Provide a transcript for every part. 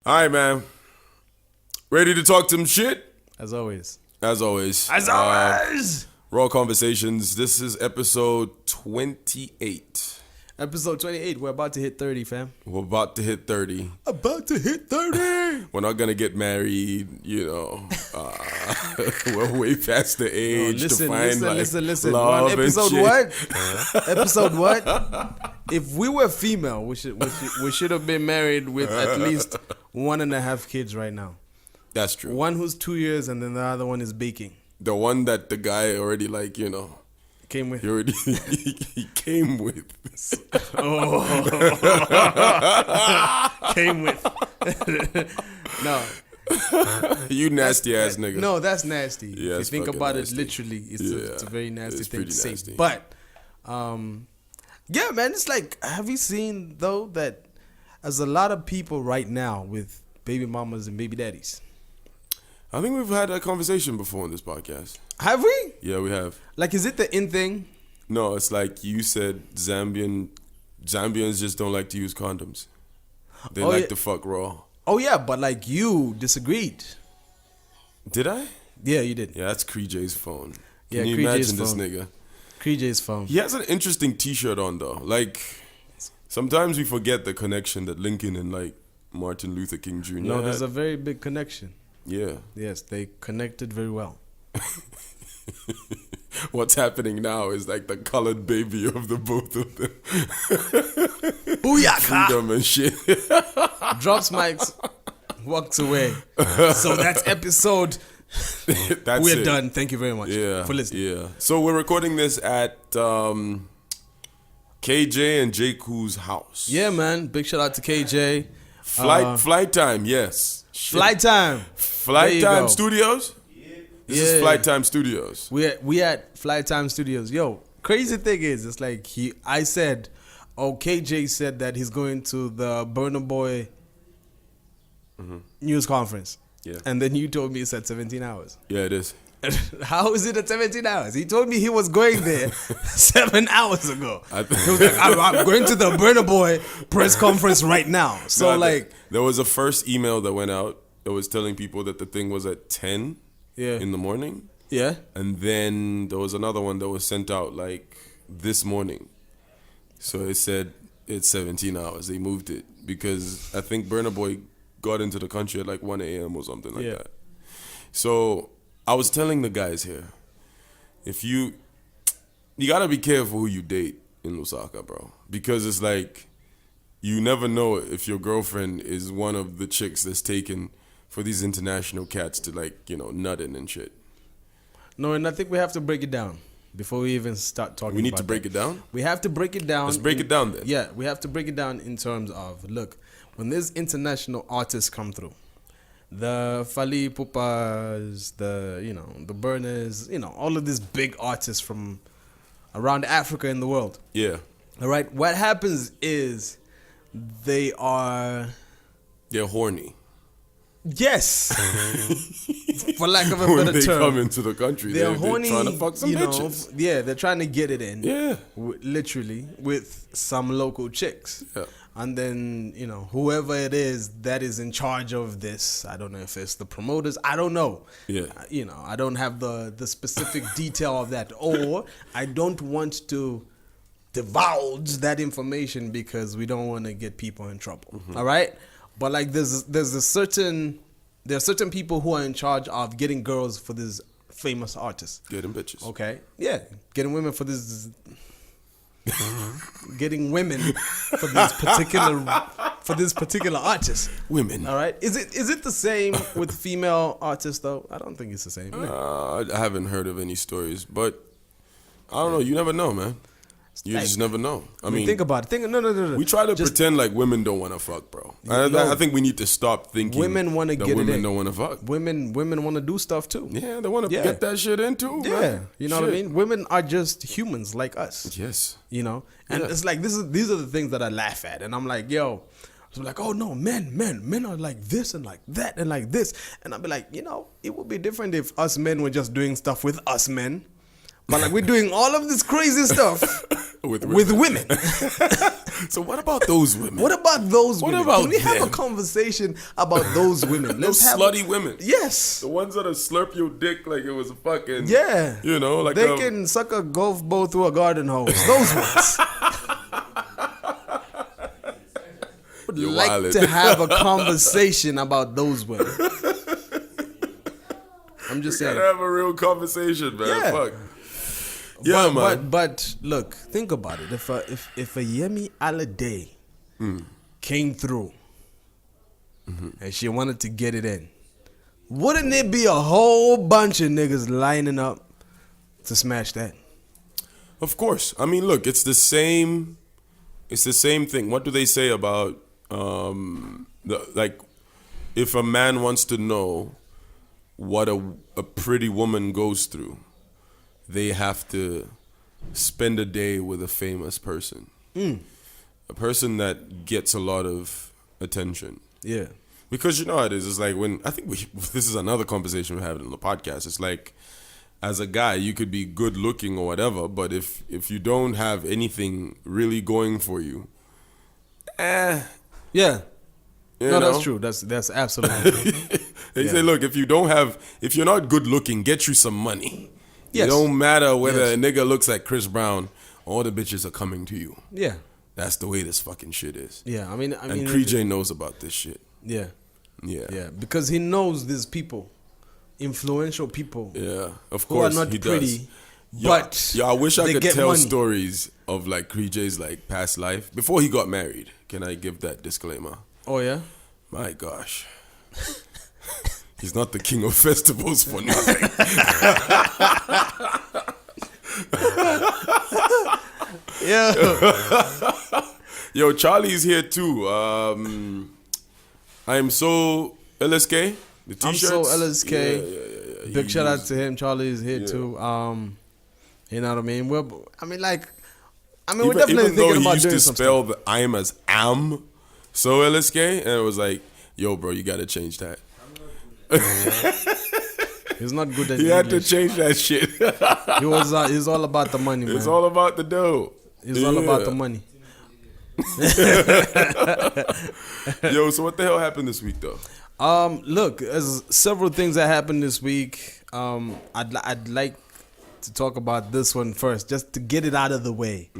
Hi, man. Ready to talk some shit? As always. As always. Raw Conversations. This is episode 28. Episode 28. We're about to hit 30, fam. We're about to hit 30. About to hit 30. We're not going to get married, you know. We're way past the age to find listen. love We're on episode and what? Episode what? If we were female, we should have been married with at least 1.5 kids right now. That's true. One who's 2 years and then the other one is baking. The one that the guy already Came with. He came with. Came with. No. You nasty ass nigga. No, that's nasty. Yeah, if you think about nasty. it literally, it's a very nasty thing to say. Nasty. But, yeah, man, it's like, have you seen, though, that there's a lot of people right now with baby mamas and baby daddies? I think we've had that conversation before on this podcast. Have we? Yeah, we have. Like, is it the in thing? No, it's like you said Zambians just don't like to use condoms. They like to fuck raw. Oh, yeah, but like you disagreed. Did I? Yeah, you did. Yeah, that's Creejay's phone. Yeah, Can you Creejay's imagine this phone. nigga? Creejay's phone. He has an interesting t-shirt on though. Like, sometimes we forget the connection that Lincoln and like Martin Luther King Jr. No, had. there's a very big connection. Yeah. Yes, they connected very well. What's happening now is like the colored baby of the both of them. Booyaka! Freedom and shit. Drops mics, walks away. So that's episode. We're done. Thank you very much for listening. Yeah. So we're recording this at KJ and Jakeu's house. Yeah, man. Big shout out to KJ. Flight Time, yes. Flight Time. Flight Time Studios? This is Flight Time Studios. We at Flight Time Studios. Yo, crazy thing is, it's like I said, KJ said that he's going to the Burna Boy news conference. Yeah. And then you told me it's at 17 hours. Yeah, it is. How is it at 17 hours? He told me he was going there 7 hours ago. He was like, I'm going to the Burna Boy press conference right now. So there was a first email that went out that was telling people that the thing was at 10 in the morning. Yeah. And then there was another one that was sent out like this morning. So it said it's 17 hours. They moved it because I think Burna Boy got into the country at like 1 a.m. or something like that. So I was telling the guys here, if you gotta be careful who you date in Lusaka, bro, because it's like you never know if your girlfriend is one of the chicks that's taken for these international cats to like nutting and shit. No, and I think we have to break it down before we even start talking. We need to break it down. We have to break it down. Let's break it down then. Yeah, we have to break it down in terms of when there's international artists come through. The Fali Pupas, the Burners, all of these big artists from around Africa and the world. Yeah. All right. What happens is they're horny. Yes. For lack of a when better they term. come into the country, they're horny. They're trying to fuck some bitches. Yeah, they're trying to get it in. Yeah. Literally with some local chicks. Yeah. And then, whoever it is that is in charge of this, I don't know if it's the promoters, I don't know. Yeah. I don't have the specific detail of that. Or I don't want to divulge that information because we don't want to get people in trouble. Mm-hmm. All right? But like there are certain people who are in charge of getting girls for these famous artists. Getting bitches. Okay? Yeah. Getting women for this... getting women for this particular artist. Women. All right. Is it the same with female artists though? I don't think it's the same. I haven't heard of any stories, but I don't know. You never know, man. You just never know. I mean, think about it. No. We try to pretend like women don't want to fuck, bro. I think we need to stop thinking women want to get women it in. don't want to fuck. Women want to do stuff too. Yeah, they want to get that shit in too. Yeah, man. You know what I mean. Women are just humans like us. Yes. And it's like these are the things that I laugh at, and I'm like, yo. So like, oh no, men are like this and like that and like this, and I'll be like, it would be different if us men were just doing stuff with us men. But like we're doing all of this crazy stuff with women. So what about those women? What about those What women? about Can we have them? a conversation about those women? Those slutty women. Yes. The ones that'll slurp your dick like it was a fucking... Yeah. You know, like they can suck a golf ball through a garden hose. Those ones. Would like wildin'. to have a conversation about those women. I'm just saying. Gotta have a real conversation, man. Yeah. Fuck. Yeah, man. But look, think about it. If a Yemi Alade came through and she wanted to get it in, wouldn't it be a whole bunch of niggas lining up to smash that? Of course. I mean, look, it's the same thing. What do they say about if a man wants to know what a pretty woman goes through, they have to spend a day with a famous person. A person that gets a lot of attention. Yeah. Because you know how it is. It's like when, I think this is another conversation we're having on the podcast. It's like, as a guy, you could be good looking or whatever, but if you don't have anything really going for you, Yeah. You No, know? that's true. That's absolutely true. They say, look, if you're not good looking, get you some money. Yes. It don't matter whether Yes. a nigga looks like Chris Brown, all the bitches are coming to you. Yeah. That's the way this fucking shit is. Yeah. I mean, And Kree knows about this shit. Yeah. Yeah. Yeah. Because he knows these people, influential people. Yeah. Of Who are course, not he pretty, does. but I wish I they could get tell money. stories of like Kree like past life before he got married. Can I give that disclaimer? Oh yeah. My gosh. He's not the king of festivals for nothing. Yeah. Yo, Charlie's here too. I'm so LSK. The I'm t-shirts. so LSK. Yeah. Big shout out to him. Charlie is here too. You know what I mean? We're definitely even though thinking he about used doing to some spell stuff. the I'm as am, so LSK, and it was like, yo, bro, you gotta change that. He's not good at He had to English. change that shit. He's all about the money, man. It's all about the dough. It's all about the money. Yo, so what the hell happened this week though? Look, there's several things that happened this week. I'd like to talk about this one first, just to get it out of the way.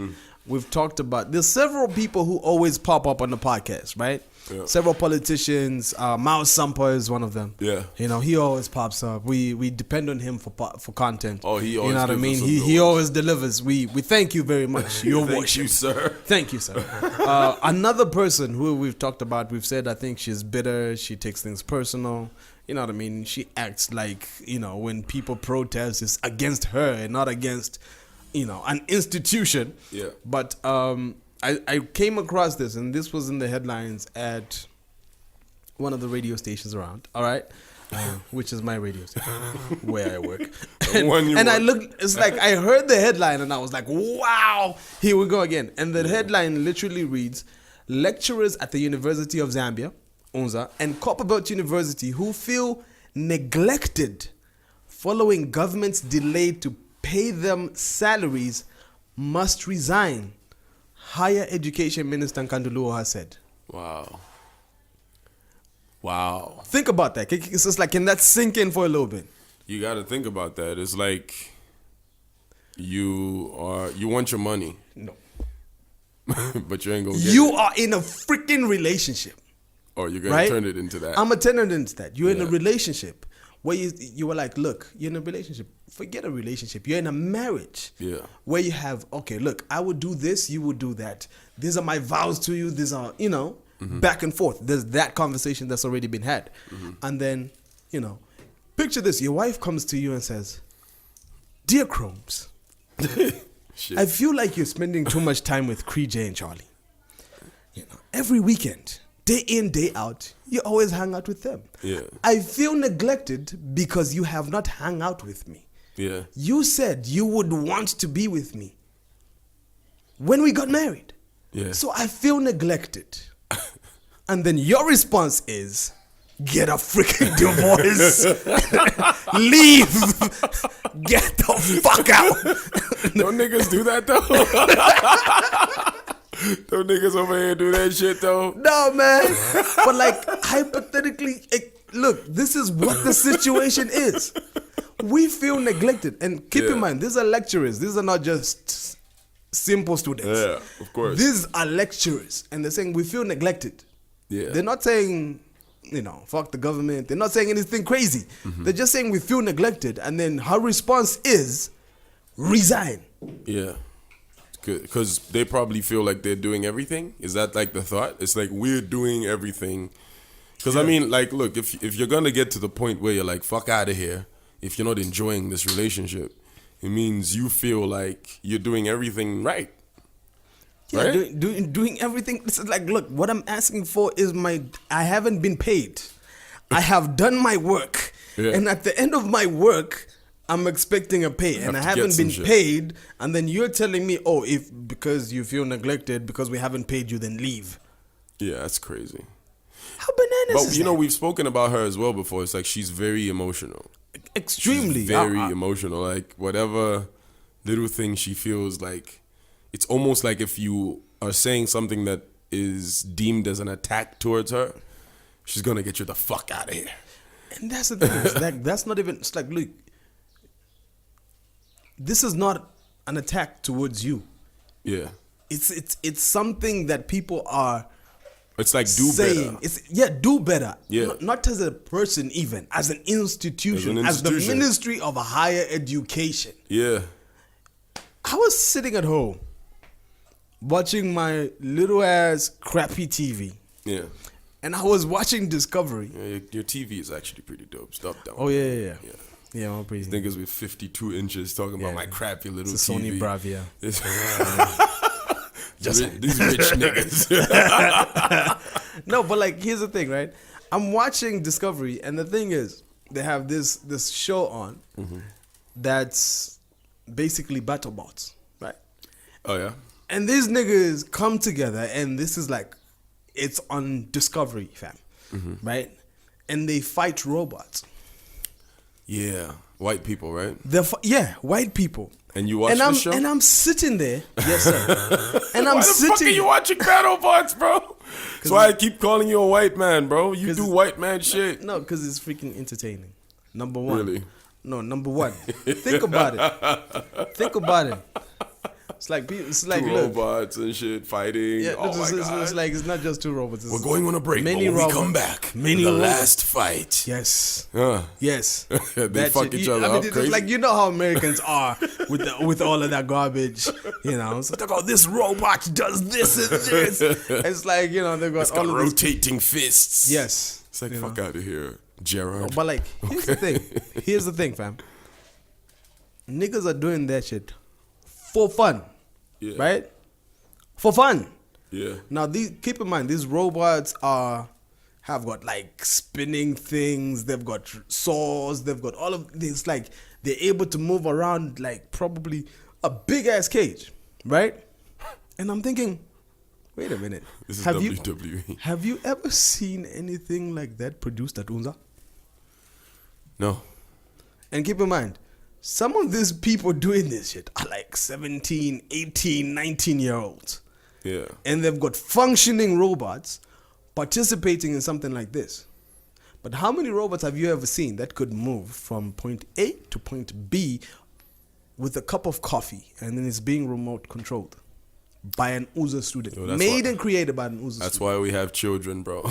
We've talked about, there's several people who always pop up on the podcast, right? Yeah. Several politicians. Miles Sampa is one of them. Yeah. You know, he always pops up. We depend on him for content. Oh, he always you know what I gives mean? us some He good always delivers. We thank you very much. Your Thank worship. you, sir. Thank you, sir. Another person who we've talked about, we've said, I think she's bitter. She takes things personal. You know what I mean? She acts like, you know, when people protest, it's against her and not against, you know, an institution. Yeah. But I came across this, and this was in the headlines at one of the radio stations around, all right? Which is my radio station where I work. And I looked, it's like I heard the headline and I was like, wow, here we go again. And the headline literally reads, lecturers at the University of Zambia, UNZA, and Copperbelt University who feel neglected following government's delay to pay them salaries must resign, Higher Education Minister Nkanduluo has said. Wow. Think about that. It's just like, can that sink in for a little bit? You got to think about that. It's like you want your money, No. but you ain't gonna get You it. are in a freaking relationship. Or you're gonna right? turn it into that. I'm a tenant into that. You're in a Yeah. relationship where you were like, look, you're in a relationship. Forget a relationship. You're in a marriage. Yeah. Where you have, okay, look, I would do this, you would do that. These are my vows to you. These are, you know, back and forth. There's that conversation that's already been had. And then, you know, picture this. Your wife comes to you and says, dear Chromes, Shit. I feel like you're spending too much time with Kree and Charlie. You know, every weekend, day in, day out, you always hang out with them. Yeah. I feel neglected because you have not hung out with me. Yeah. You said you would want to be with me when we got married. Yeah. So I feel neglected. And then your response is, get a freaking divorce, leave, get the fuck out. Don't niggas do that though? Don't niggas over here do that shit though? No, man. But like, hypothetically, look, this is what the situation is. We feel neglected. And keep in mind, these are lecturers. These are not just simple students. Yeah, of course. These are lecturers. And they're saying we feel neglected. Yeah. They're not saying, fuck the government. They're not saying anything crazy. They're just saying we feel neglected. And then her response is resign. Yeah. Because they probably feel like they're doing everything. Is that like the thought? It's like we're doing everything. Because I mean, like, look, if you're gonna get to the point where you're like, fuck out of here, if you're not enjoying this relationship, it means you feel like you're doing everything right. Yeah, right? doing everything. This is like, look, what I'm asking for is I haven't been paid. I have done my work, and at the end of my work, I'm expecting a pay, and I haven't been paid. And then you're telling me, oh, because you feel neglected because we haven't paid you, then leave. Yeah, that's crazy. How bananas is that? We've spoken about her as well before. It's like she's very emotional. Extremely. She's very emotional. Like whatever little thing she feels like, it's almost like if you are saying something that is deemed as an attack towards her, she's gonna get you the fuck out of here. And that's the thing. It's like, that's not even. It's like, look, this is not an attack towards you. Yeah. It's something that people are. It's like do better. Do better. Yeah. Not as a person, even as an institution, as the Ministry of Higher Education. Yeah. I was sitting at home watching my little ass crappy TV. Yeah. And I was watching Discovery. Yeah, your TV is actually pretty dope. Stop down. Oh yeah. Yeah, I'm pretty. Niggas with 52 inches talking about my crappy little it's a TV. Sony Bravia. Just these rich niggas. No, but like, here's the thing, right? I'm watching Discovery, and the thing is, they have this show on that's basically battle bots, right? Oh yeah. And these niggas come together, and this is like, it's on Discovery, fam, right? And they fight robots. Yeah, white people, right? White people. And you watch the show? And I'm sitting there. Yes, sir. And Why the fuck are you watching battle bots, bro? That's why I keep calling you a white man, bro. You do white man shit. No, because it's freaking entertaining. Number one. Really? No, number one. Think about it. Think about it. It's like two robots and shit fighting. Yeah, oh my God. It's like, it's not just two robots. We're going on a break. Many robots. We come back. The last fight. Yes. Yes. They fuck each other up. It's like, you know how Americans are with all of that garbage. You know, so they go, this robot does this and this. It's like, they've got all of rotating fists. Yes. It's like, fuck out of here, Gerard. But like, here's the thing. Here's the thing, fam. Niggas are doing that shit for fun, right? For fun. Yeah. Now, keep in mind, these robots have got like spinning things. They've got saws. They've got all of this. Like, they're able to move around like probably a big ass cage, right? And I'm thinking, wait a minute. This is WWE. Have you ever seen anything like that produced at Unza? No. And keep in mind, some of these people doing this shit are like 17, 18, 19-year-olds. Yeah. And they've got functioning robots participating in something like this. But how many robots have you ever seen that could move from point A to point B with a cup of coffee, and then it's being remote controlled by an UZA student? Made and created by an UZA student. That's why we have children, bro.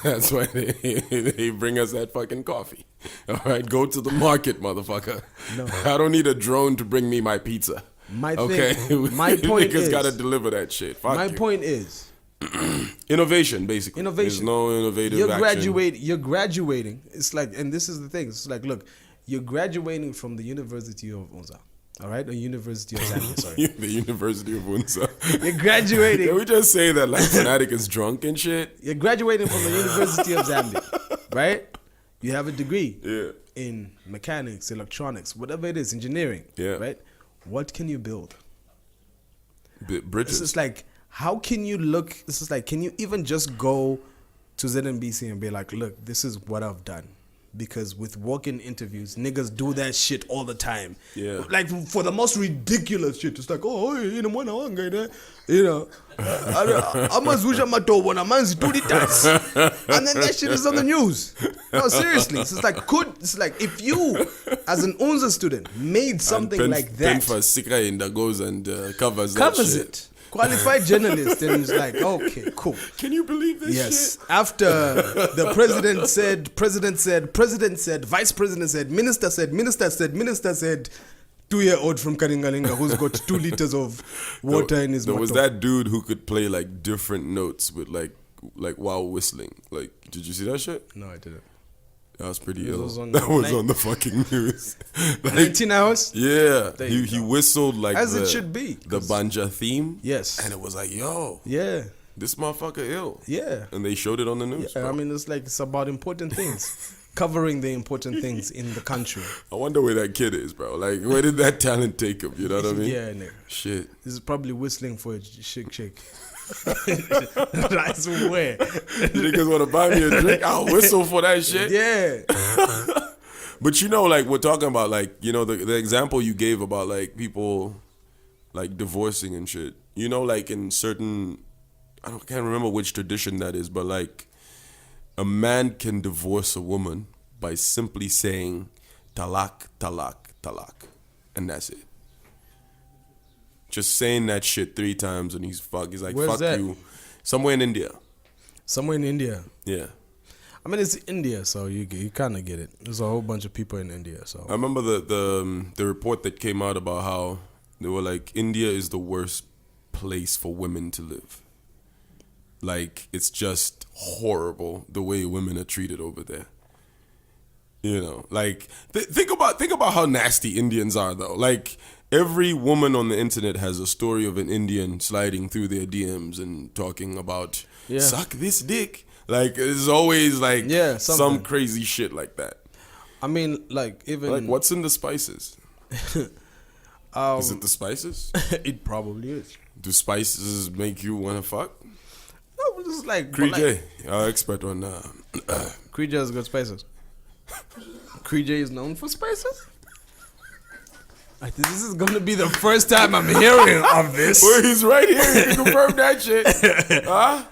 That's why they bring us that fucking coffee. All right, go to the market, motherfucker. No. I don't need a drone to bring me my pizza. My point is, gotta deliver that shit. Fuck my you. point is innovation, basically. There's no innovative action. You're graduating. It's like, and this is the thing. It's like, look, you're graduating from the University of Unza. All right, or University of Zambia. Sorry, the University of Unza. You're graduating. Can we just say that like Fanatic is drunk and shit? You're graduating from the University of Zambia, right? You have a degree in mechanics, electronics, whatever it is, engineering. Yeah. Right. What can you build? Bridges. It's like, how can you look? This is like, can you even just go to ZNBC and be like, look, this is what I've done. Because with walk-in interviews, niggas do that shit all the time. Yeah. Like, for the most ridiculous shit. It's like, oh, you know, when I want to you know, I must wish I'm a toe when a man's do the tax. And then that shit is on the news. No, seriously. So it's like if you, as an UNZA student, made something like that. Penfa Sikainda goes and covers that shit. It. Qualified journalist, and it's like, okay, cool. Can you believe this shit? After the president said, vice president said, minister said, 2-year-old from Karingalinga who's got 2 liters of water in his mouth. There was that dude who could play like different notes with like while whistling. Like, did you see that shit? No, I didn't. That was pretty ill. That was on the fucking news. Like, 19 hours? Yeah. He whistled like as it should be. The Banja theme. Yes. And it was like, yo. Yeah. This motherfucker ill. Yeah. And they showed it on the news. Yeah, I mean, it's about important things. Covering the important things in the country. I wonder where that kid is, bro. Like, where did that talent take him? You know what I mean? Yeah, nigga. Shit. This is probably whistling for a shake. I swear. Niggas want to buy me a drink? I'll whistle for that shit. Yeah. But you know, like, we're talking about, like, you know, the example you gave about, like, people, like, divorcing and shit. You know, like, in certain, can't remember which tradition that is, but, like, a man can divorce a woman by simply saying, talak, talak, talak. And that's it. Just saying that shit 3 times and he's like, where's fuck that? you. Somewhere in India. Somewhere in India. Yeah. I mean, it's India, so you kind of get it. There's a whole bunch of people in India, so. I remember the report that came out about how they were like, India is the worst place for women to live. Like, it's just horrible the way women are treated over there. You know, like, think about how nasty Indians are, though. Like, every woman on the internet has a story of an Indian sliding through their DMs and talking about, suck this dick. Like, it's always, like, some crazy shit like that. I mean, like, even... Like, what's in the spices? Is it the spices? It probably is. Do spices make you want to fuck? No, it's just like... Krij, our expert on... Krij has good spices. Krij is known for spices? This is gonna be the first time I'm hearing of this. Well, he's right here. He can confirm that shit. Huh?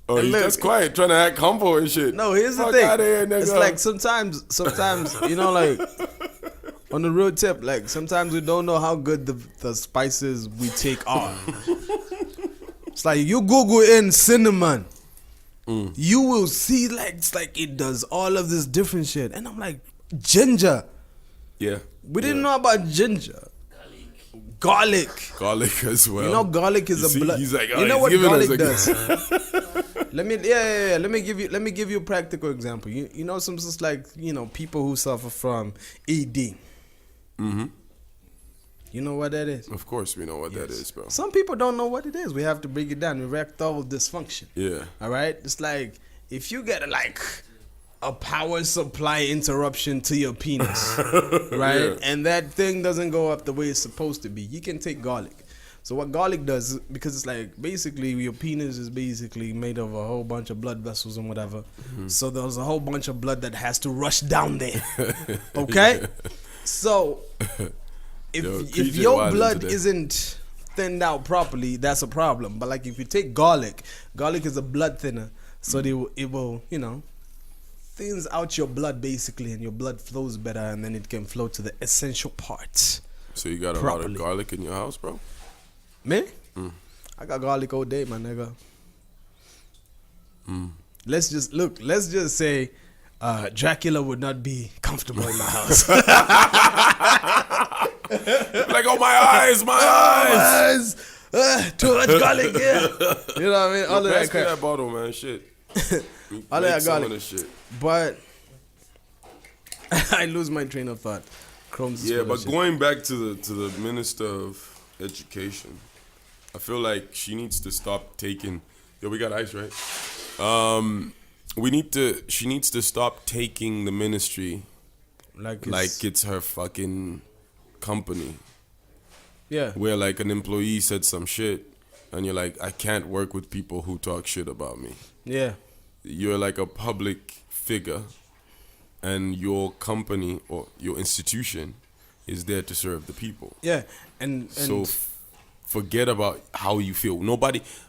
Oh, he's just quiet, trying to act humble and shit. No, here's the Fuck thing. Outta here, nigga. It's like sometimes, you know, like on the real tip, like sometimes we don't know how good the spices we take are. It's like you Google in cinnamon, you will see like it's like it does all of this different shit, and I'm like ginger. Yeah. We didn't know about ginger. Garlic as well. You know, garlic is a blood. He's like, you know what garlic does? Let me give you a practical example. You know, some just like, you know, people who suffer from ED. Mm-hmm. You know what that is? Of course, we know what that is, bro. Some people don't know what it is. We have to break it down. Erectile dysfunction. Yeah. All right. It's like if you get like a power supply interruption to your penis, right? Yeah. And that thing doesn't go up the way it's supposed to be. You can take garlic. So what garlic does, because it's like basically your penis is basically made of a whole bunch of blood vessels and whatever. Mm-hmm. So there's a whole bunch of blood that has to rush down there. Okay? Yeah. So if your blood isn't thinned out properly, that's a problem. But like if you take garlic is a blood thinner. So it will, you know, thins out your blood basically, and your blood flows better, and then it can flow to the essential parts. So you got a lot of garlic in your house, bro? Me? I got garlic all day, my nigga. Let's just say Dracula would not be comfortable in my house. Like, oh, my eyes. Too much garlic, yeah. You know what I mean? All of that crap. That bottle, man, shit. All that garlic. Shit. But I lose my train of thought. But going back to the Minister of Education, I feel like she needs to stop taking. Yo, we got ice, right? She needs to stop taking the ministry like it's her fucking company. Yeah. Where like an employee said some shit, and you're like, I can't work with people who talk shit about me. Yeah. you're like a public figure, and your company or your institution is there to serve the people. Yeah, and So forget about how you feel.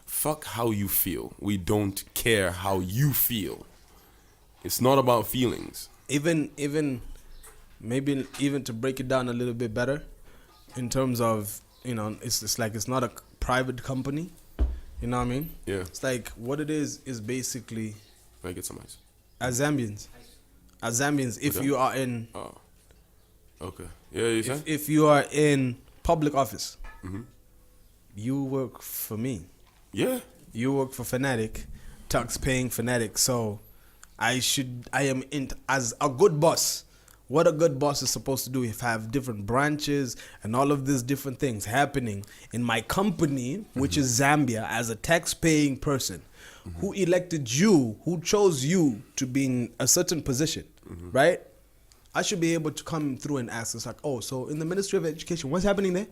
Fuck how you feel. We don't care how you feel. It's not about feelings. even maybe even to break it down a little bit better, in terms of, it's like it's not a private company. You know what I mean? Yeah. It's like what it is basically, Can I get some ice? as Zambians, if you are in, Oh. Okay. Yeah, you said? if you are in public office, Mm-hmm. you work for me. Yeah. You work for Fanatic, tax paying Fanatic. So I am as a good boss. What a good boss is supposed to do is have different branches and all of these different things happening in my company, which is Zambia, as a tax-paying person who elected you, who chose you to be in a certain position, right? I should be able to come through and ask us like, oh, so in the Ministry of Education, what's happening there?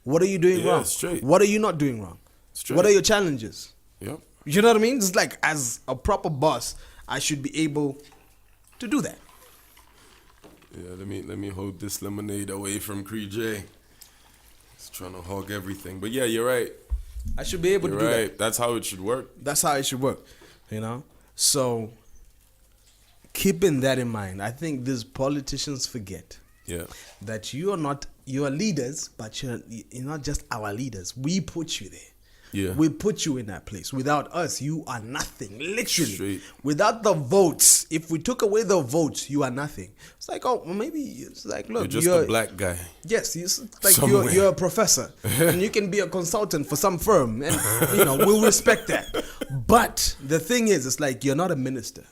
What are you doing wrong? Straight. What are you not doing wrong? Straight. What are your challenges? Yep. You know what I mean? It's like, as a proper boss, I should be able to do that. Yeah, let me hold this lemonade away from Cree J. He's trying to hog everything. But yeah, you're right. I should be able You're to do right. that. That's how it should work. That's how it should work, So, keeping that in mind, I think these politicians forget Yeah. that you are leaders, but you're not just our leaders. We put you there. Yeah. We put you in that place. Without us, you are nothing. Literally. Straight. Without the votes, if we took away the votes, you are nothing. It's like, oh, maybe it's like, look, You're just a black guy. Yes, it's like Somewhere. you're a professor and you can be a consultant for some firm, and we'll respect that. But the thing is, it's like you're not a minister.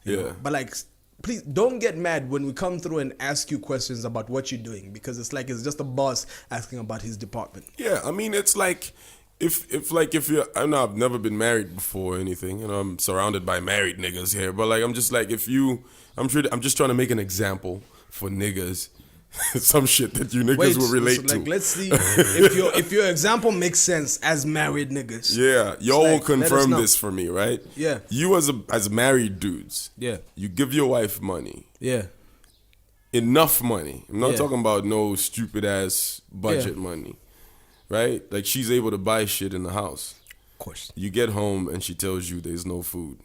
You know? But like, please don't get mad when we come through and ask you questions about what you're doing, because it's like it's just a boss asking about his department. Yeah, I mean, it's like if you're, I know I've never been married before or anything, I'm surrounded by married niggas here, but like I'm just trying to make an example for niggas, some shit that you niggas will relate to. Like, let's see if your example makes sense as married niggas. Yeah, y'all will let us confirm know. this for me, right? Yeah. You as married dudes, Yeah. you give your wife money, Yeah. enough money. I'm not Yeah. talking about no stupid ass budget money, right? Like she's able to buy shit in the house. Of course. You get home and she tells you there's no food.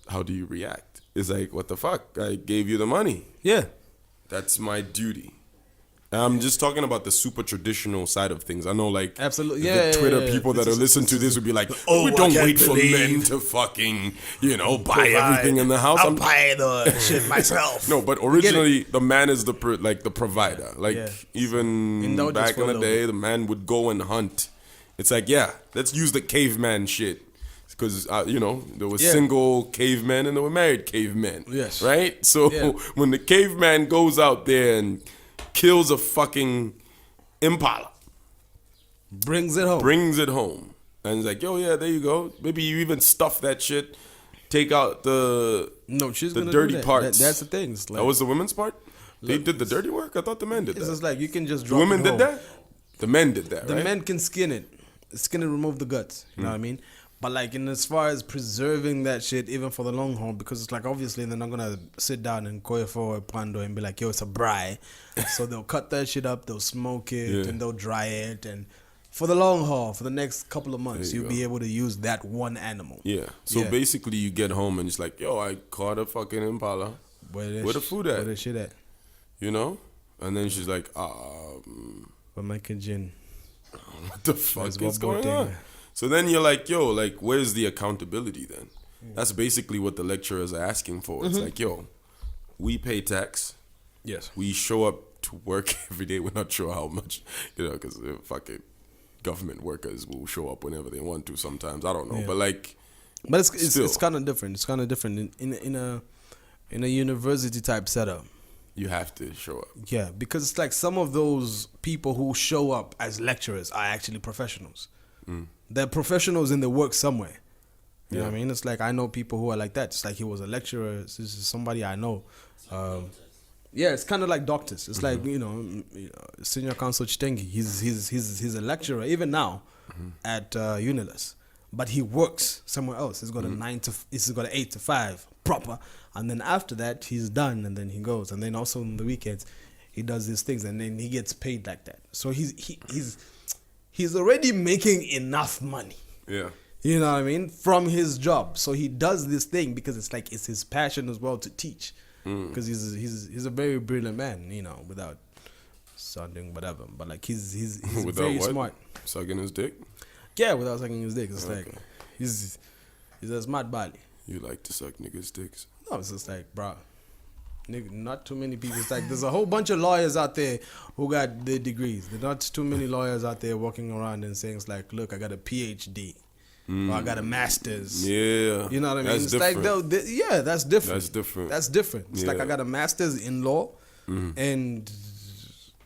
How do you react? It's like, what the fuck? I gave you the money. Yeah. That's my duty. I'm just talking about the super traditional side of things. I know, like, Absolutely. the Twitter Yeah. people that are listening to this would be like, Oh, we don't I can't wait for believe men to fucking, buy everything in the house. I'll buy the shit myself. No, but originally the man is the provider. Like even Indulgence back for in a the little day, the man would go and hunt. It's like, let's use the caveman shit. Because, there were single cavemen and there were married cavemen. Yes. Right? So when the caveman goes out there and kills a fucking impala. Brings it home. And it's like, there you go. Maybe you even stuff that shit. Take out the dirty parts. That's the thing. It's like, that was the women's part? They did the dirty work? I thought the men did that. It's just like you can just The drop women it did home. that? The men did that, The right? men can skin it, remove the guts. You know what I mean? But like, in as far as preserving that shit, even for the long haul, because it's like obviously they're not gonna sit down and koya for a pando and be like, yo, it's a braai. So they'll cut that shit up, they'll smoke it, and they'll dry it, and for the long haul, for the next couple of months, you'll be able to use that one animal. Yeah. So basically, you get home and it's like, yo, I caught a fucking impala. Where the food at? Where the shit at? And then she's like, Where my gin? what the fuck is going on? So then you're like, yo, like, where's the accountability then? That's basically what the lecturers are asking for. It's like, yo, we pay tax. Yes. We show up to work every day. We're not sure how much, because fucking government workers will show up whenever they want to sometimes. I don't know. But like, but it's kind of different. It's kind of different in a university type setup. You have to show up. Yeah, because it's like some of those people who show up as lecturers are actually professionals. They're professionals in their work somewhere. You know what I mean? It's like I know people who are like that. It's like he was a lecturer. This is somebody I know. It's kind of like doctors. It's like Senior Counsel Chitengi. He's a lecturer even now at Unilas. but he works somewhere else. He's got he's got an 8 to 5 proper, and then after that he's done, and then he goes, and then also on the weekends he does these things, and then he gets paid like that. So he's already making enough money. Yeah. You know what I mean? From his job. So he does this thing because it's his passion as well to teach. Because he's a very brilliant man, you know, without sounding whatever. But like he's very smart. Sucking his dick? Yeah, without sucking his dick. It's like he's a smart body. You like to suck niggas' dicks? No, it's just like, bro, nigga, not too many people. It's like there's a whole bunch of lawyers out there who got their degrees. There's not too many lawyers out there walking around and saying it's like, look, I got a PhD. Or I got a master's. Yeah. You know what I mean? That's it's different. like, that's different. That's different. That's different. It's like Yeah. I got a master's in law and,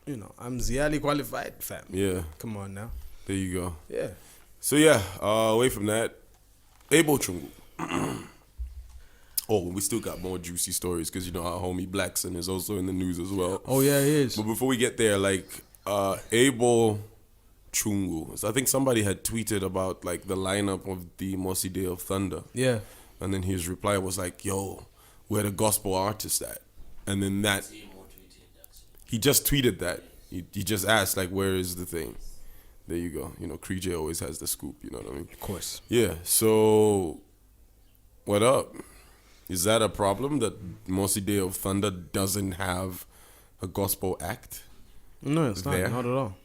you know, I'm Ziali qualified, fam. Yeah. Come on now. There you go. Yeah. So yeah, away from that, Abo Chungu. Oh, we still got more juicy stories because you know our homie Blackson is also in the news as well. Oh yeah, he is. But before we get there, like Abo Chungu. So I think somebody had tweeted about like the lineup of the Mossy Day of Thunder. Yeah. And then his reply was like, yo, where the gospel artists at? And then that he just tweeted that. He just asked like, where is the thing? There you go. You know, Kree always has the scoop, you know what I mean? Of course. Yeah. So what up? Is that a problem that Mossy Day of Thunder doesn't have a gospel act? No, it's there? not at all.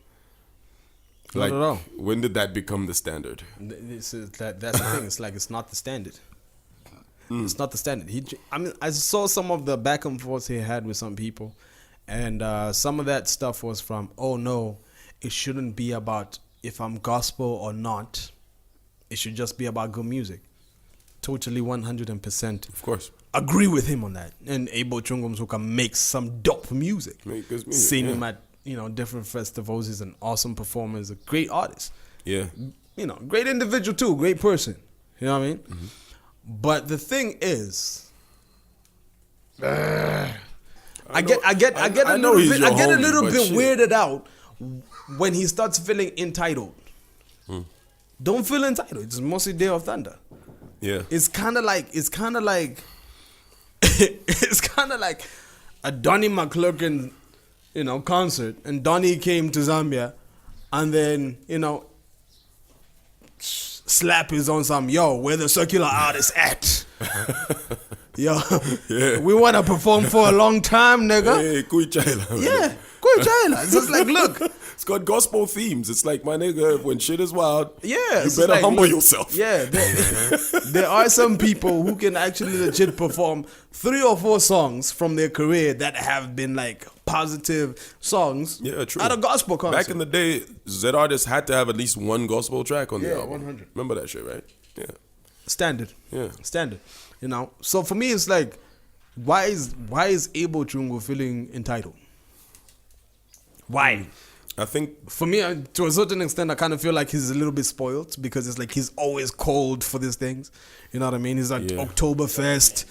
Like, Not at all. when did that become the standard? That's the thing. It's like it's not the standard. It's not the standard. I saw some of the back and forth he had with some people, and some of that stuff was from, oh no, it shouldn't be about if I'm gospel or not. It should just be about good music. Totally 100%. Of course. Agree with him on that. And Abo Chungum who can make some dope music. Make good music. Seen yeah. him at, you know, different festivals. He's an awesome performer. He's a great artist. Yeah. You know, great individual too. Great person. You know what I mean? But the thing is, I get a little bit weirded out when he starts feeling entitled. Don't feel entitled. It's mostly Day of Thunder. Yeah. It's kind of like it's kind of like a Donnie McClurkin, you know, concert, and Donnie came to Zambia, and then, you know, Slap is on some, yo, where the circular artist at? Yo, Yeah. we want to perform for a long time, nigga. Hey, Kui Chaila. Yeah, good China. It's just like, look, It's got gospel themes. It's like, my nigga, when shit is wild, yeah, you it's better like, humble look, yourself. Yeah, there are some people who can actually legit perform 3 or 4 songs from their career that have been like positive songs. Yeah, true. At a gospel concert. Back in the day, Z artists had to have at least one gospel track on the Yeah, album. 100. Remember that shit, right? Yeah. Standard. Yeah. Standard. You know. So for me, it's like, why is Abo Chungu feeling entitled? Why? I think For me, to a certain extent, I kind of feel like he's a little bit spoiled because it's like he's always called for these things. You know what I mean? He's like Yeah. Oktoberfest.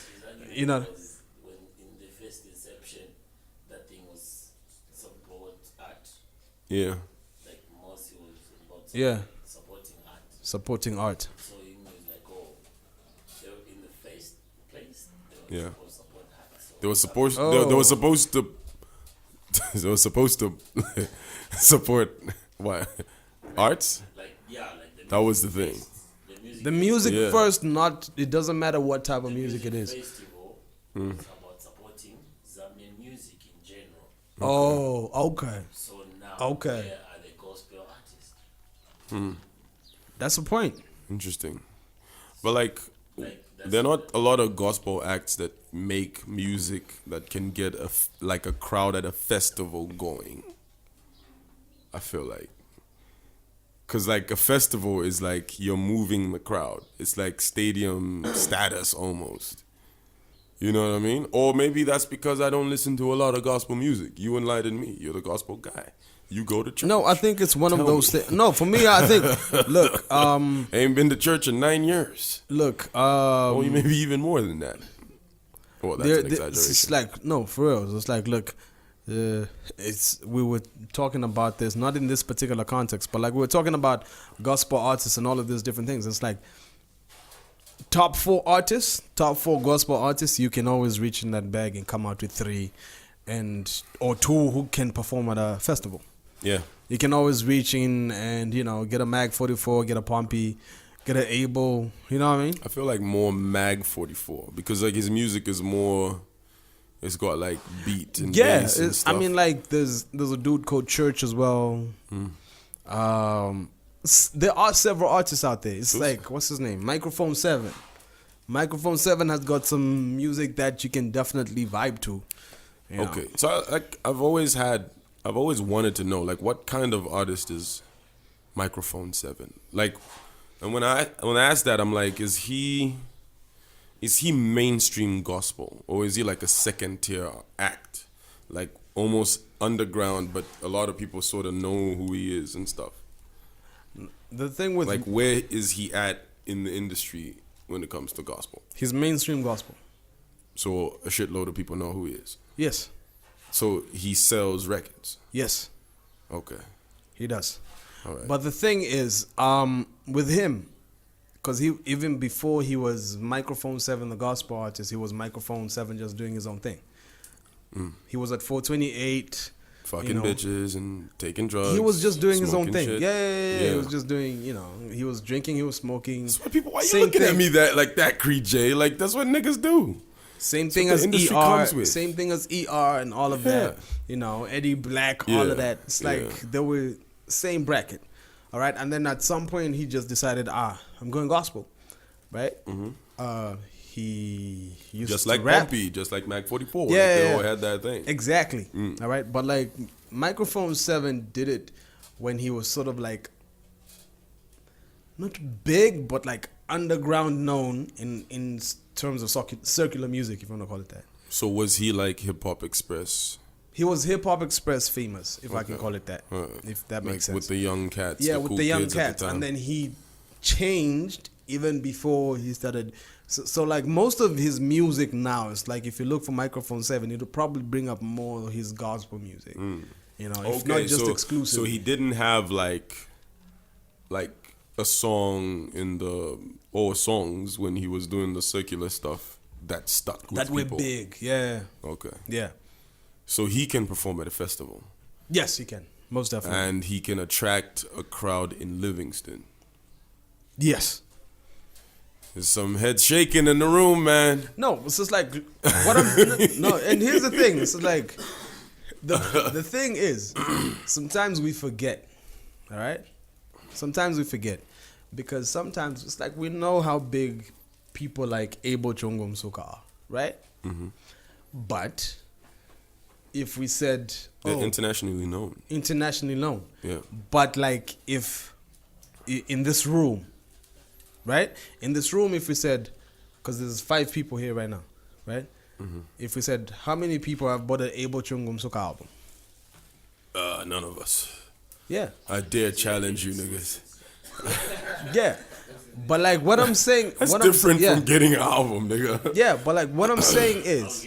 You know. Because when in the first inception, that thing was support art. yeah. Like Mossy was about Yeah. supporting art. Supporting art. So he was like, oh, they were in the first place. They were Yeah. supposed to support art. So They were supposed Oh. they were supposed to they were supposed to support what? Arts? like the That was the thing. the music The music Yeah. first, not, it doesn't matter what type of music it is. festival was about supporting Zambian music in general. Oh, okay. So now Okay. where are the gospel artists? That's the point. Interesting. But like Like that's there are not a lot of gospel acts that make music that can get like a crowd at a festival going. I feel like. Cause like a festival is like you're moving the crowd. It's like stadium status almost. You know what I mean? Or maybe that's because I don't listen to a lot of gospel music. You enlighten me. You're the gospel guy. You go to church. No, I think it's one of Tell those me. things. No, for me, I think, look, Ain't been to church in 9 years. Or maybe even more than that. Well, that's an exaggeration. it's like, no, for real. It's like, look, we were talking about this, not in this particular context, but like we were talking about gospel artists and all of these different things. It's like top 4 gospel artists, you can always reach in that bag and come out with 3 or 2 who can perform at a festival. Yeah. You can always reach in and, get a Mag 44, get a Pompey, get an Abel, you know what I mean? I feel like more Mag 44 because like his music is more, it's got like beat and bass and stuff. I mean, like there's a dude called Church as well. There are several artists out there. It's like, what's his name? Microphone 7. Microphone 7 has got some music that you can definitely vibe to. Okay, so I've always wanted to know like what kind of artist is Microphone 7? Like, and when I ask that, I'm like, is he mainstream gospel or is he like a second tier act, like almost underground, but a lot of people sort of know who he is and stuff? The thing with like, where is he at in the industry when it comes to gospel? He's mainstream gospel. So a shitload of people know who he is. Yes. So he sells records. Yes. Okay. He does. All right. But the thing is, with him, because he even before he was Microphone 7, the gospel artist, he was Microphone 7 just doing his own thing. He was at 428. Fucking bitches and taking drugs. He was just doing his own thing. Shit. Yeah. He was just doing, he was drinking, he was smoking. That's why people, why you looking at me that Creed J? Like, that's what niggas do. Same thing as ER. Same thing as ER and all of that. Eddie Black, all of that. It's like they were same bracket. All right. And then at some point he just decided, I'm going gospel. Right? He used just to like rap. Pompey, just like Mag 44. Yeah, they all had that thing. Exactly. All right. But like Microphone 7 did it when he was sort of like not big, but like underground known in terms of circular music, if you want to call it that. So was he like Hip Hop Express? He was Hip Hop Express famous, if I can call it that, if that makes sense. With the young cats. Yeah, the with cool the young kids cats. And then he changed even before he started. So like most of his music now, it's like if you look for Microphone 7, it'll probably bring up more of his gospel music. If not just exclusive. So he didn't have like a song or songs when he was doing the circular stuff that stuck with people. That were big, yeah. Okay. Yeah. So he can perform at a festival. Yes, he can. Most definitely. And he can attract a crowd in Livingston. Yes. There's some head shaking in the room, man. No, it's just like what I'm no, and here's the thing. It's like the thing is sometimes we forget. All right? Sometimes we forget. Because sometimes it's like we know how big people like Abel Chongom Soka are, right? But if we said they're internationally known. Internationally known. Yeah. But like if in this room, right? In this room, if we said, because there's 5 people here right now, right? If we said, how many people have bought an Abel Chongom Soka album? None of us. Yeah. I dare challenge you niggas. Yeah. But like what I'm saying, that's what different from getting an album, nigga. Yeah, but like what I'm saying is,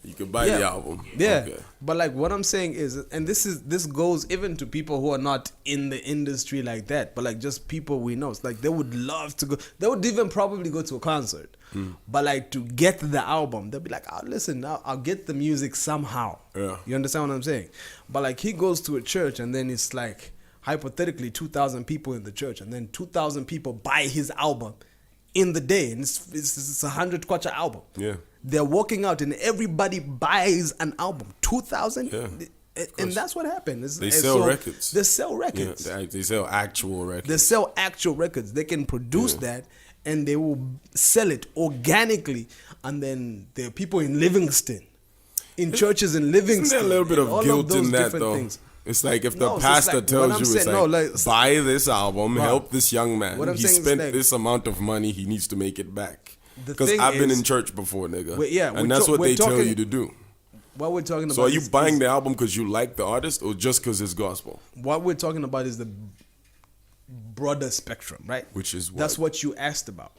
you can buy the album. Yeah. Okay. But like what I'm saying is, and this goes even to people who are not in the industry like that, but like just people we know. It's like they would love to go. They would even probably go to a concert. But like to get the album, they'll be like, listen, I'll get the music somehow. Yeah. You understand what I'm saying? But like he goes to a church and then it's like hypothetically 2,000 people in the church, and then 2,000 people buy his album in the day, and it's 100 kwacha album. Yeah. They're walking out and everybody buys an album. 2,000? Yeah. And that's what happened. They sell records. They sell records. Yeah, they sell actual records. They sell actual records. They can produce that and they will sell it organically. And then there are people in Livingston, in churches in Livingston. Isn't there a little bit of guilt in that though? Things. It's like if the pastor tells you, buy this album, help this young man. He spent this amount of money, he needs to make it back. Because I've been in church before, nigga. And that's what they tell you to do. What we're talking about. So are you buying the album because you like the artist or just because it's gospel? What we're talking about is the broader spectrum, right? Which is what? That's what you asked about.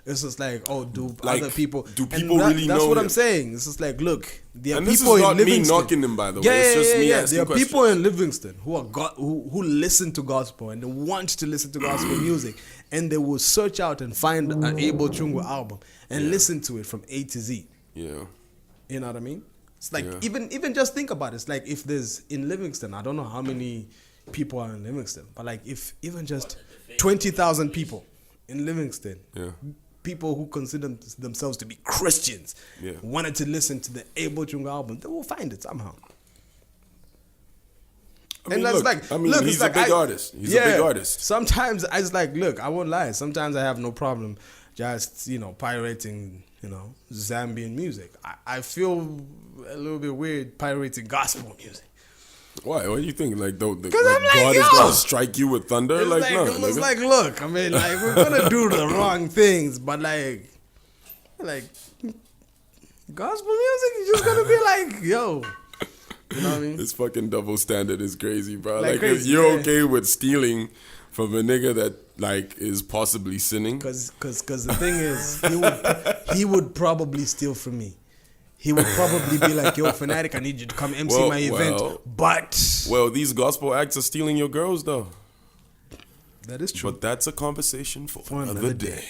It's just like, oh, do Like, other people? do and people really That's know what him? I'm saying. It's just like, look, there are And this people is not in me Livingston. knocking them, by the way. Yeah, It's just me yeah. asking There are questions. people in Livingston who listen to gospel and they want to listen to gospel music, and they will search out and find an Abel Chungu album and listen to it from A to Z. Yeah. You know what I mean? It's like Yeah. even just think about it. It's like if there's in Livingston, I don't know how many people are in Livingston, but like if even just 20,000 people in Livingston, Yeah. people who consider themselves to be Christians, Yeah. wanted to listen to the Abel Chungu album, they will find it somehow. I mean, look, it's he's a big artist. He's a big artist. Sometimes I just like, look, I won't lie. Sometimes I have no problem just, pirating, Zambian music. I feel a little bit weird pirating gospel music. Why? What do you think? Like, I'm like, God is yo! gonna strike you with thunder? It's Like, no. it's nigga. like, look, I mean, like, we're gonna do the wrong things, but like gospel music is just gonna be like, yo, you know what I mean? This fucking double standard is crazy, bro. Like Like, crazy, you're yeah. okay with stealing from a nigga that like is possibly sinning? Cause the thing is, he would probably steal from me. He would probably be like, yo, Fanatic, I need you to come MC my event. But Well, these gospel acts are stealing your girls, though. that is true. But that's a conversation for another day.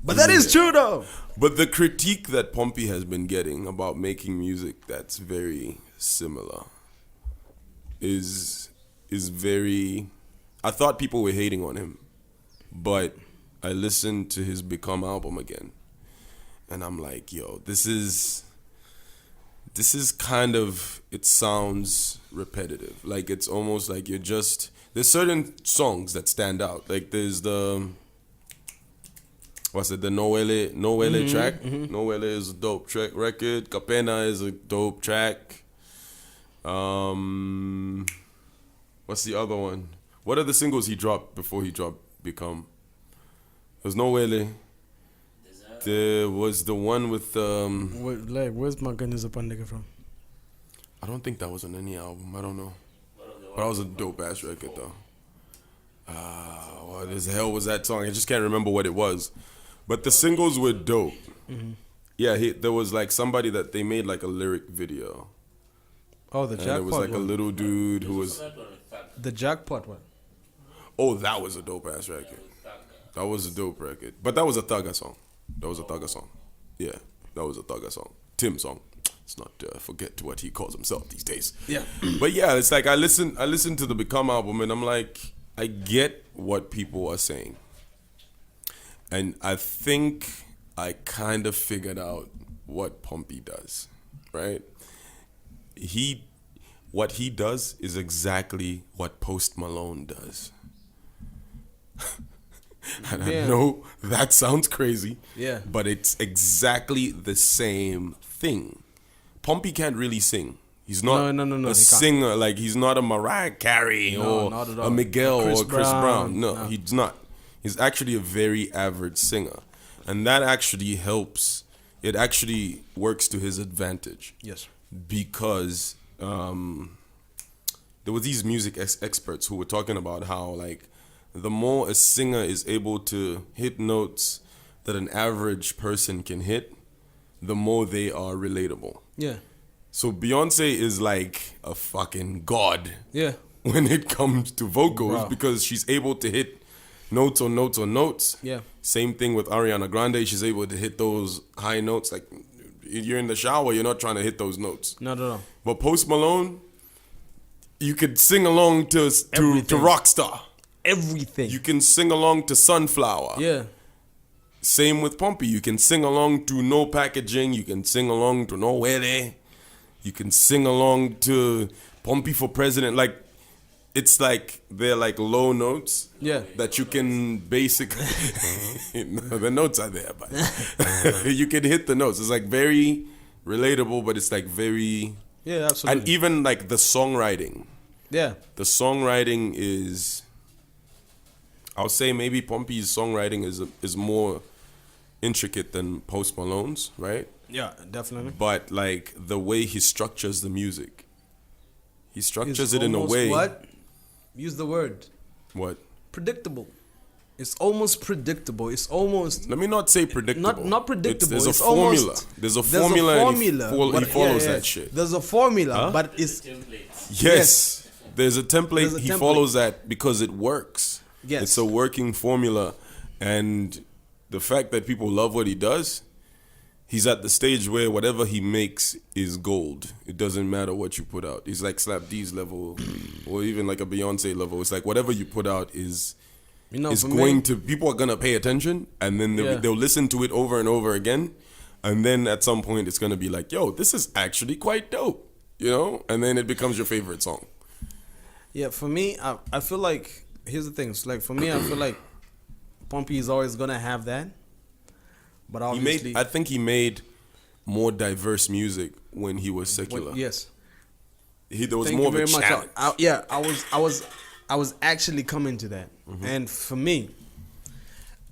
But that is true though. But the critique that Pompey has been getting about making music that's very similar is very... I thought people were hating on him, but I listened to his Become album again, and I'm like, yo, this is kind of, it sounds repetitive. Like, it's almost like you're just... There's certain songs that stand out. Like, there's the... What's it? The Noele track. Noele is a dope track record. Capena is a dope track. What's the other one? What are the singles he dropped before he dropped Become? There's Noele. There was the one with Where's my goodness upon nigga from? I don't think that was on any album. I don't know. But that was a dope ass record though. What the hell was that song? I just can't remember what it was. But the singles were dope. Yeah, there was like somebody that they made like a lyric video. Oh, the And jackpot it was like a one. little dude who was... The jackpot one. Oh, that was a dope ass record. That was a dope record. But that was a Thugger song. Yeah, that was a Thugger song. Tim song. Let's not forget what he calls himself these days. Yeah. But yeah, it's like I listen to the Become album and I'm like, I get what people are saying. And I think I kind of figured out what Pompey does, right? What he does is exactly what Post Malone does. And I know that sounds crazy, but it's exactly the same thing. Pompey can't really sing. He's not No, a singer. Like, he's not a Mariah Carey or not at all. a Miguel or Chris Brown. No. No, he's not. He's actually a very average singer. And that actually helps. It actually works to his advantage. Yes. Because there were these music experts who were talking about how, like, the more a singer is able to hit notes that an average person can hit, the more they are relatable. Yeah. So Beyonce is like a fucking god Yeah. when it comes to vocals, Bro. because she's able to hit notes on notes on notes. Yeah. Same thing with Ariana Grande. She's able to hit those high notes. Like, you're in the shower, you're not trying to hit those notes. Not at all. But Post Malone, you could sing along to Everything. Rockstar. Everything. You can sing along to Sunflower. Yeah. Same with Pompey. You can sing along to No Packaging. You can sing along to No Wele. You can sing along to Pompey for President. Like, it's like they're like low notes. Yeah. That you can basically... No, the notes are there, but you can hit the notes. It's like very relatable, but it's like very... Yeah, absolutely. And even like the songwriting. Yeah. The songwriting is... I'll say maybe Pompey's songwriting is more intricate than Post Malone's, right? Yeah, definitely. But like the way he structures the music, It's it in a almost way. What? Use the word. What? Predictable. It's almost predictable. It's almost Let me not say predictable. not predictable. There's a It's formula. almost- There's a formula. And he follows yeah. that shit. There's a formula, Huh? but it's Templates. Yes. There's a template. There's a He template. follows that because it works. Yes. It's a working formula. And the fact that people love what he does, he's at the stage where whatever he makes is gold. It doesn't matter what you put out. He's like Slap D's level or even like a Beyonce level. It's like whatever you put out is for going me, to, people are going to pay attention, and then Yeah. they'll listen to it over and over again. And then at some point it's going to be like, yo, this is actually quite dope, you know? And then it becomes your favorite song. Yeah, for me, I feel like, here's the thing. It's like, for me, I feel like Pumpy is always going to have that. But obviously... I think he made more diverse music when he was secular. yes. There was Thank more you of a very much. challenge. I was actually coming to that. Mm-hmm. And for me,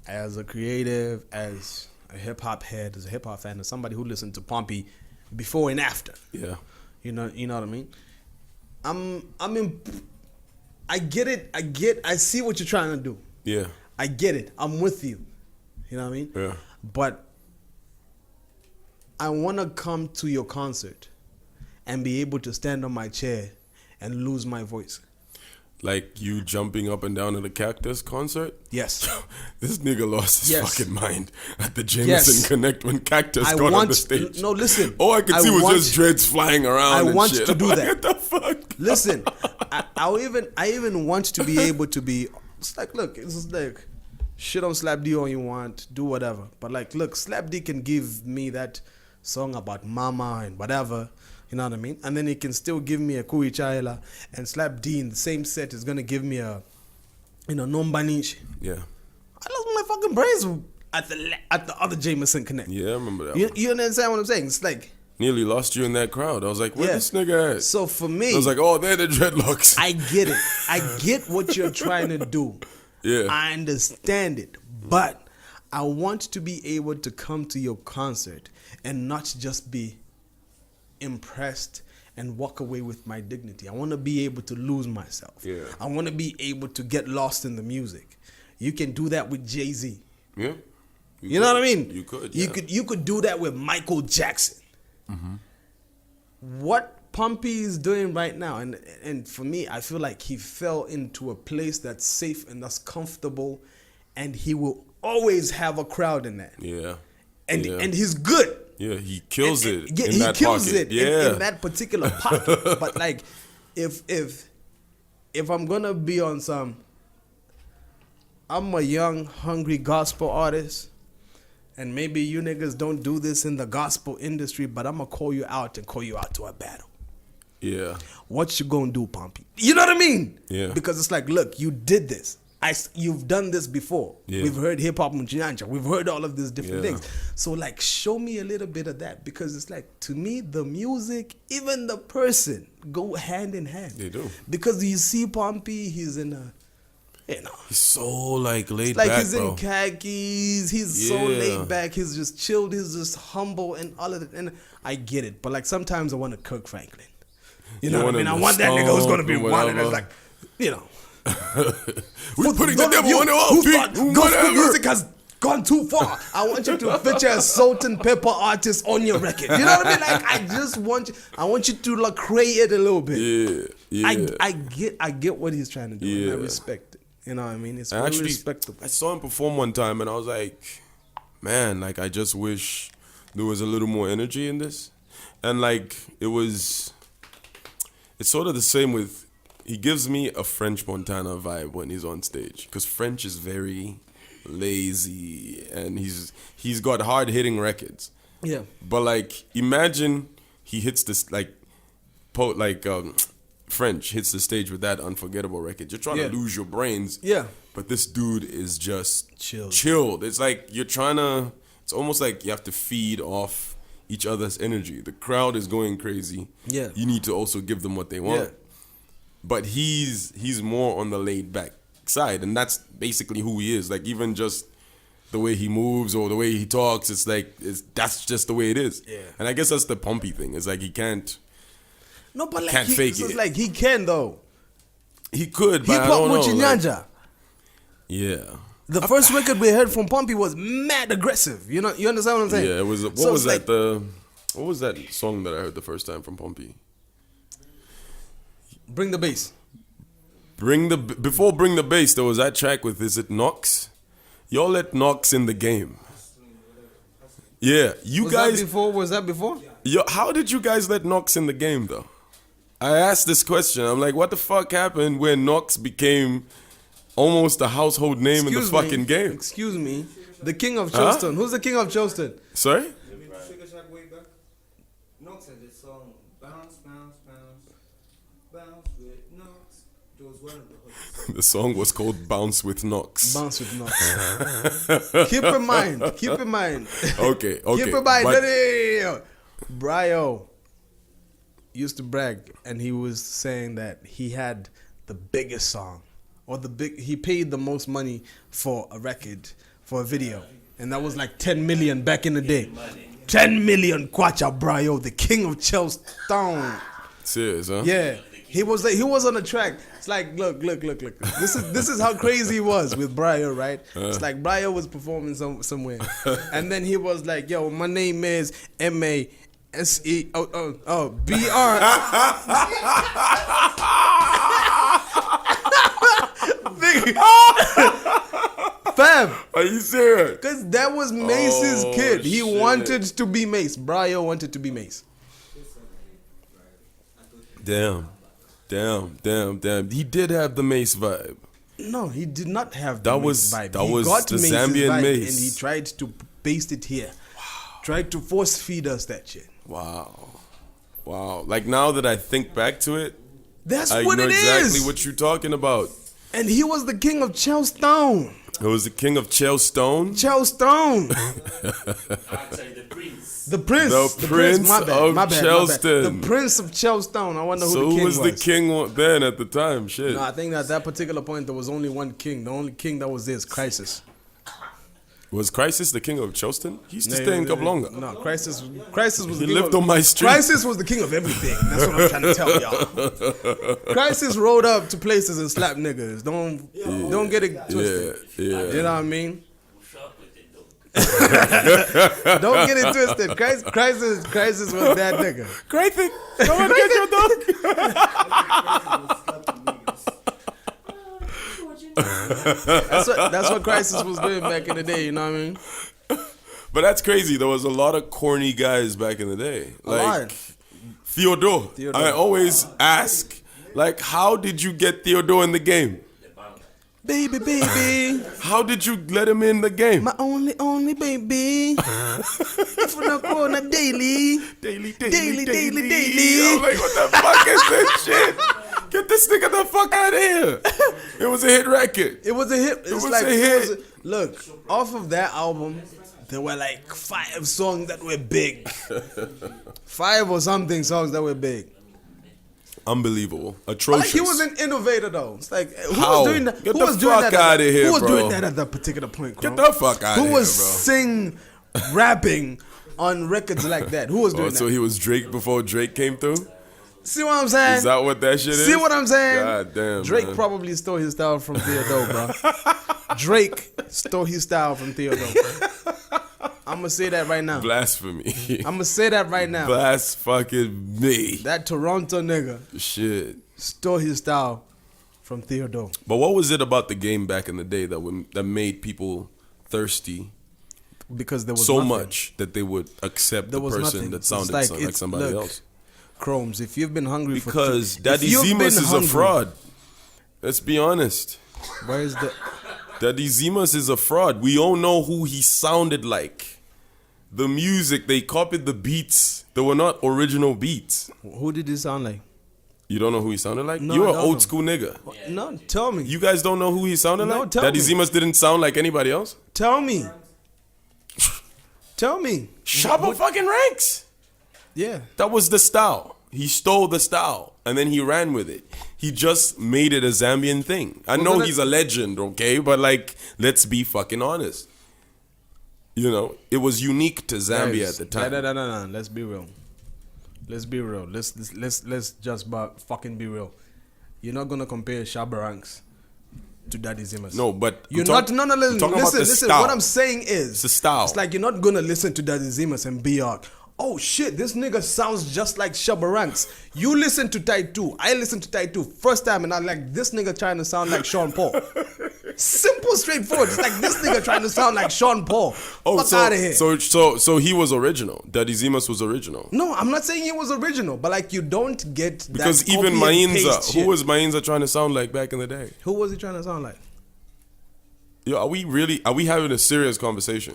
as a creative, as a hip-hop head, as a hip-hop fan, as somebody who listened to Pumpy before and after. Yeah. You know what I mean? I get it. I see what you're trying to do. Yeah. I get it. I'm with you. You know what I mean? Yeah. But I want to come to your concert and be able to stand on my chair and lose my voice. Like you jumping up and down at a Cactus concert? Yes. This nigga lost his Yes. fucking mind at the Jameson Yes. Connect when Cactus I got on want the stage. no, listen. All I could see was just dreads flying around. I and want shit. to do I'm like, that. What the fuck? Listen, I even want to be able to be. It's like, look, it's just like shit on Slap D all you want, do whatever. But like, look, Slap D can give me that song about mama and whatever. You know what I mean? And then he can still give me a Kui Chaila, and Slap D in the same set is gonna give me a, Nombanish. Yeah. I lost my fucking brains at the other Jameson Connect. Yeah, I remember that. You understand what I'm saying? It's like, Nearly lost you in that crowd. I was like, where Yeah. this nigga at? so for me, I was like, oh, they're the dreadlocks. I get it. I get what you're trying to do. Yeah. I understand it. But I want to be able to come to your concert and not just be impressed and walk away with my dignity. I want to be able to lose myself. Yeah. I want to be able to get lost in the music. You can do that with Jay-Z. Yeah. You know what I mean? You could. You Yeah. you could do that with Michael Jackson. What Pumpy is doing right now, and for me, I feel like he fell into a place that's safe and that's comfortable, and he will always have a crowd in that. Yeah. And yeah. and he's good. Yeah, he kills it. Yeah, in he that kills pocket. it Yeah. in that particular pocket. But like, if I'm gonna be on some, I'm a young, hungry gospel artist, and maybe you niggas don't do this in the gospel industry, but I'm gonna call you out to a battle. Yeah. What you gonna do, Pompey? You know what I mean? Yeah. Because it's like, look, you did this. You've done this before. Yeah. We've heard hip hop Mchinyanja. We've heard all of these different Yeah. things. So like, show me a little bit of that, because it's like, to me, the music, even the person, go hand in hand. They do. Because you see Pompey, he's in a, He's so like laid it's like back, he's bro. in khakis. He's so Yeah. laid back. He's just chilled. He's just humble and all of it. And I get it. But like, sometimes I want a Kirk Franklin. You know what I mean? I want that nigga who's gonna be one and it's like, We're putting the devil on our who feet. thought gospel music has gone too far. I want you to feature a salt and pepper artist on your record. You know what I mean? Like, I want you to like create it a little bit. Yeah. Yeah. I get what he's trying to do. And I Yeah. respect it. You know what I mean? It's I very actually, respectable. I saw him perform one time and I was like, man, like I just wish there was a little more energy in this. And like it's sort of the same with, he gives me a French Montana vibe when he's on stage, because French is very lazy and he's got hard hitting records. Yeah. But like, imagine he hits this French hits the stage with that unforgettable record. You're trying Yeah. to lose your brains. Yeah. But this dude is just Chilled. chilled. It's like it's almost like you have to feed off each other's energy. The crowd is going crazy. Yeah. You need to also give them what they want. Yeah. But he's more on the laid back side, and that's basically who he is. Like, even just the way he moves or the way he talks, it's like that's just the way it is. Yeah. And I guess that's the Pumpy thing. It's like he can't. No, but like, Can't fake it. It's like he can though. He could, but Hip I hop don't know. Like, Mchinyanja. yeah. The first record we heard from Pompey was mad aggressive. You understand what I'm saying? Yeah, it was. What was that song that I heard the first time from Pompey? Bring the bass. Before Bring the Bass, there was that track with, is it Knox? Y'all let Knox in the game. Yeah, Was that before? Yo, how did you guys let Knox in the game though? I asked this question. I'm like, what the fuck happened when Knox became almost a household name in the fucking game? Excuse me. The king of Charleston. Who's the king of Charleston? Sorry? Knox had this song, Bounce, Bounce, Bounce, Bounce with Knox. It was one of the hottest. The song was called Bounce with Knox. Bounce with Knox. Keep in mind. Okay. Keep in mind. But Brio used to brag, and he was saying that he had the biggest song, or he paid the most money for a record, for a video, and that was like 10 million back in the day. 10 million kwacha Brio, the king of Charleston. Serious, huh? Yeah. He was on the track. It's like, look. This is how crazy he was with Brio, right? It's like Brio was performing somewhere, and then he was like, "Yo, my name is MASEOBR." Fam, are you serious? because that was Mace's kid. He shit. wanted to be Mace. Brio wanted to be Mace. Damn. He did have the Mace vibe. No, he did not have That the was- Mace vibe. that He was got the Mace's Zambian vibe, Mace. and he tried to paste it here. Tried to force feed us that shit. Wow. Like now that I think back to it, That's I what know it exactly is. what you're talking about. And he was the king of Charleston. It was the king of Charleston. Charleston. Actually, the prince. The prince. The prince of Charleston. The prince of Charleston. I wonder who So the who king was the king then at the time? Shit. No, I think at that particular point there was only one king. The only king that was there is Crisis. Was Crisis the king of Charleston? He used to stay in Kablonga. No, Crisis was He the king lived of, on my street. Crisis was the king of everything. That's what I'm trying to tell y'all. Crisis rode up to places and slapped niggas. Don't get it twisted. Yeah. You know what I mean? Shot with it though. Don't get it twisted. Crisis was that nigga. Crisis, come and get your dog. That's what Crisis was doing back in the day. You know what I mean? But that's crazy. There was a lot of corny guys back in the day. lot. Theodore. Theodore. I always ask, like, how did you get Theodore in the game? Baby. How did you let him in the game? My only baby. For the corner daily. Daily. Daily. I'm like, what the fuck is this shit? Get this nigga the fuck out of here. It was a hit record. It was a hit. It's was like a hit. Look, off of that album, there were like 5 songs that were big. 5 or something songs that were big. Unbelievable. Like Atrocious. he was an innovator though. It's like who How? was doing that? Get who the was doing fuck that? outta here, Who was bro. doing that at that particular point? Get bro? the fuck out of here, Who was bro. rapping on records like that? Who was doing So that? he was Drake before Drake came through? See what I'm saying? Is that what that shit is? See what I'm saying? God damn. Drake man. probably stole his style from Theodore, bro. Drake stole his style from Theodore. I'm gonna say that right now. Blasphemy. I'm gonna say that right now. Blast fucking me. That Toronto nigga Shit. stole his style from Theodore. But what was it about the game back in the day that made people thirsty Because there was so nothing. much that they would accept There the was person nothing. that It's sounded like, like somebody look, else? Chromes, if you've been hungry Because for Daddy Zimas is a fraud. Let's be honest. Where is the Daddy Zimas is a fraud. We all know who he sounded like. The music, they copied the beats. They were not original beats. who did he sound like? You don't know who he sounded like? No, You're I an don't old know. school nigga. No, tell me. You guys don't know who he sounded No, like? tell Daddy me. Zimas didn't sound like anybody else? Tell me. Tell me. Shabba fucking ranks. Yeah. That was the style. He stole the style and then he ran with it. He just made it a Zambian thing. I know then he's a legend, okay? But like, let's be fucking honest. You know, it was unique to Zambia Guys, at the time. No. Let's be real. Let's be real. Let's just fucking be real. You're not gonna compare Shabba Ranks to Daddy Zimas. No, but You're not. No. we're talking about the Listen. style. What I'm saying is, It's the style. It's like you're not gonna listen to Daddy Zimas and be like, oh shit, this nigga sounds just like Shabba Ranks. You listen to Type 2. I listened to Type 2 first time, and I'm like, this nigga trying to sound like Sean Paul. Simple, straightforward. It's like this nigga trying to sound like Sean Paul. Fuck out of here. So he was original. Daddy Zimas was original. No, I'm not saying he was original, but like you don't get that Because copy even and paste Mainza, shit. who was Mainza trying to sound like back in the day? Who was he trying to sound like? Yo, are we having a serious conversation?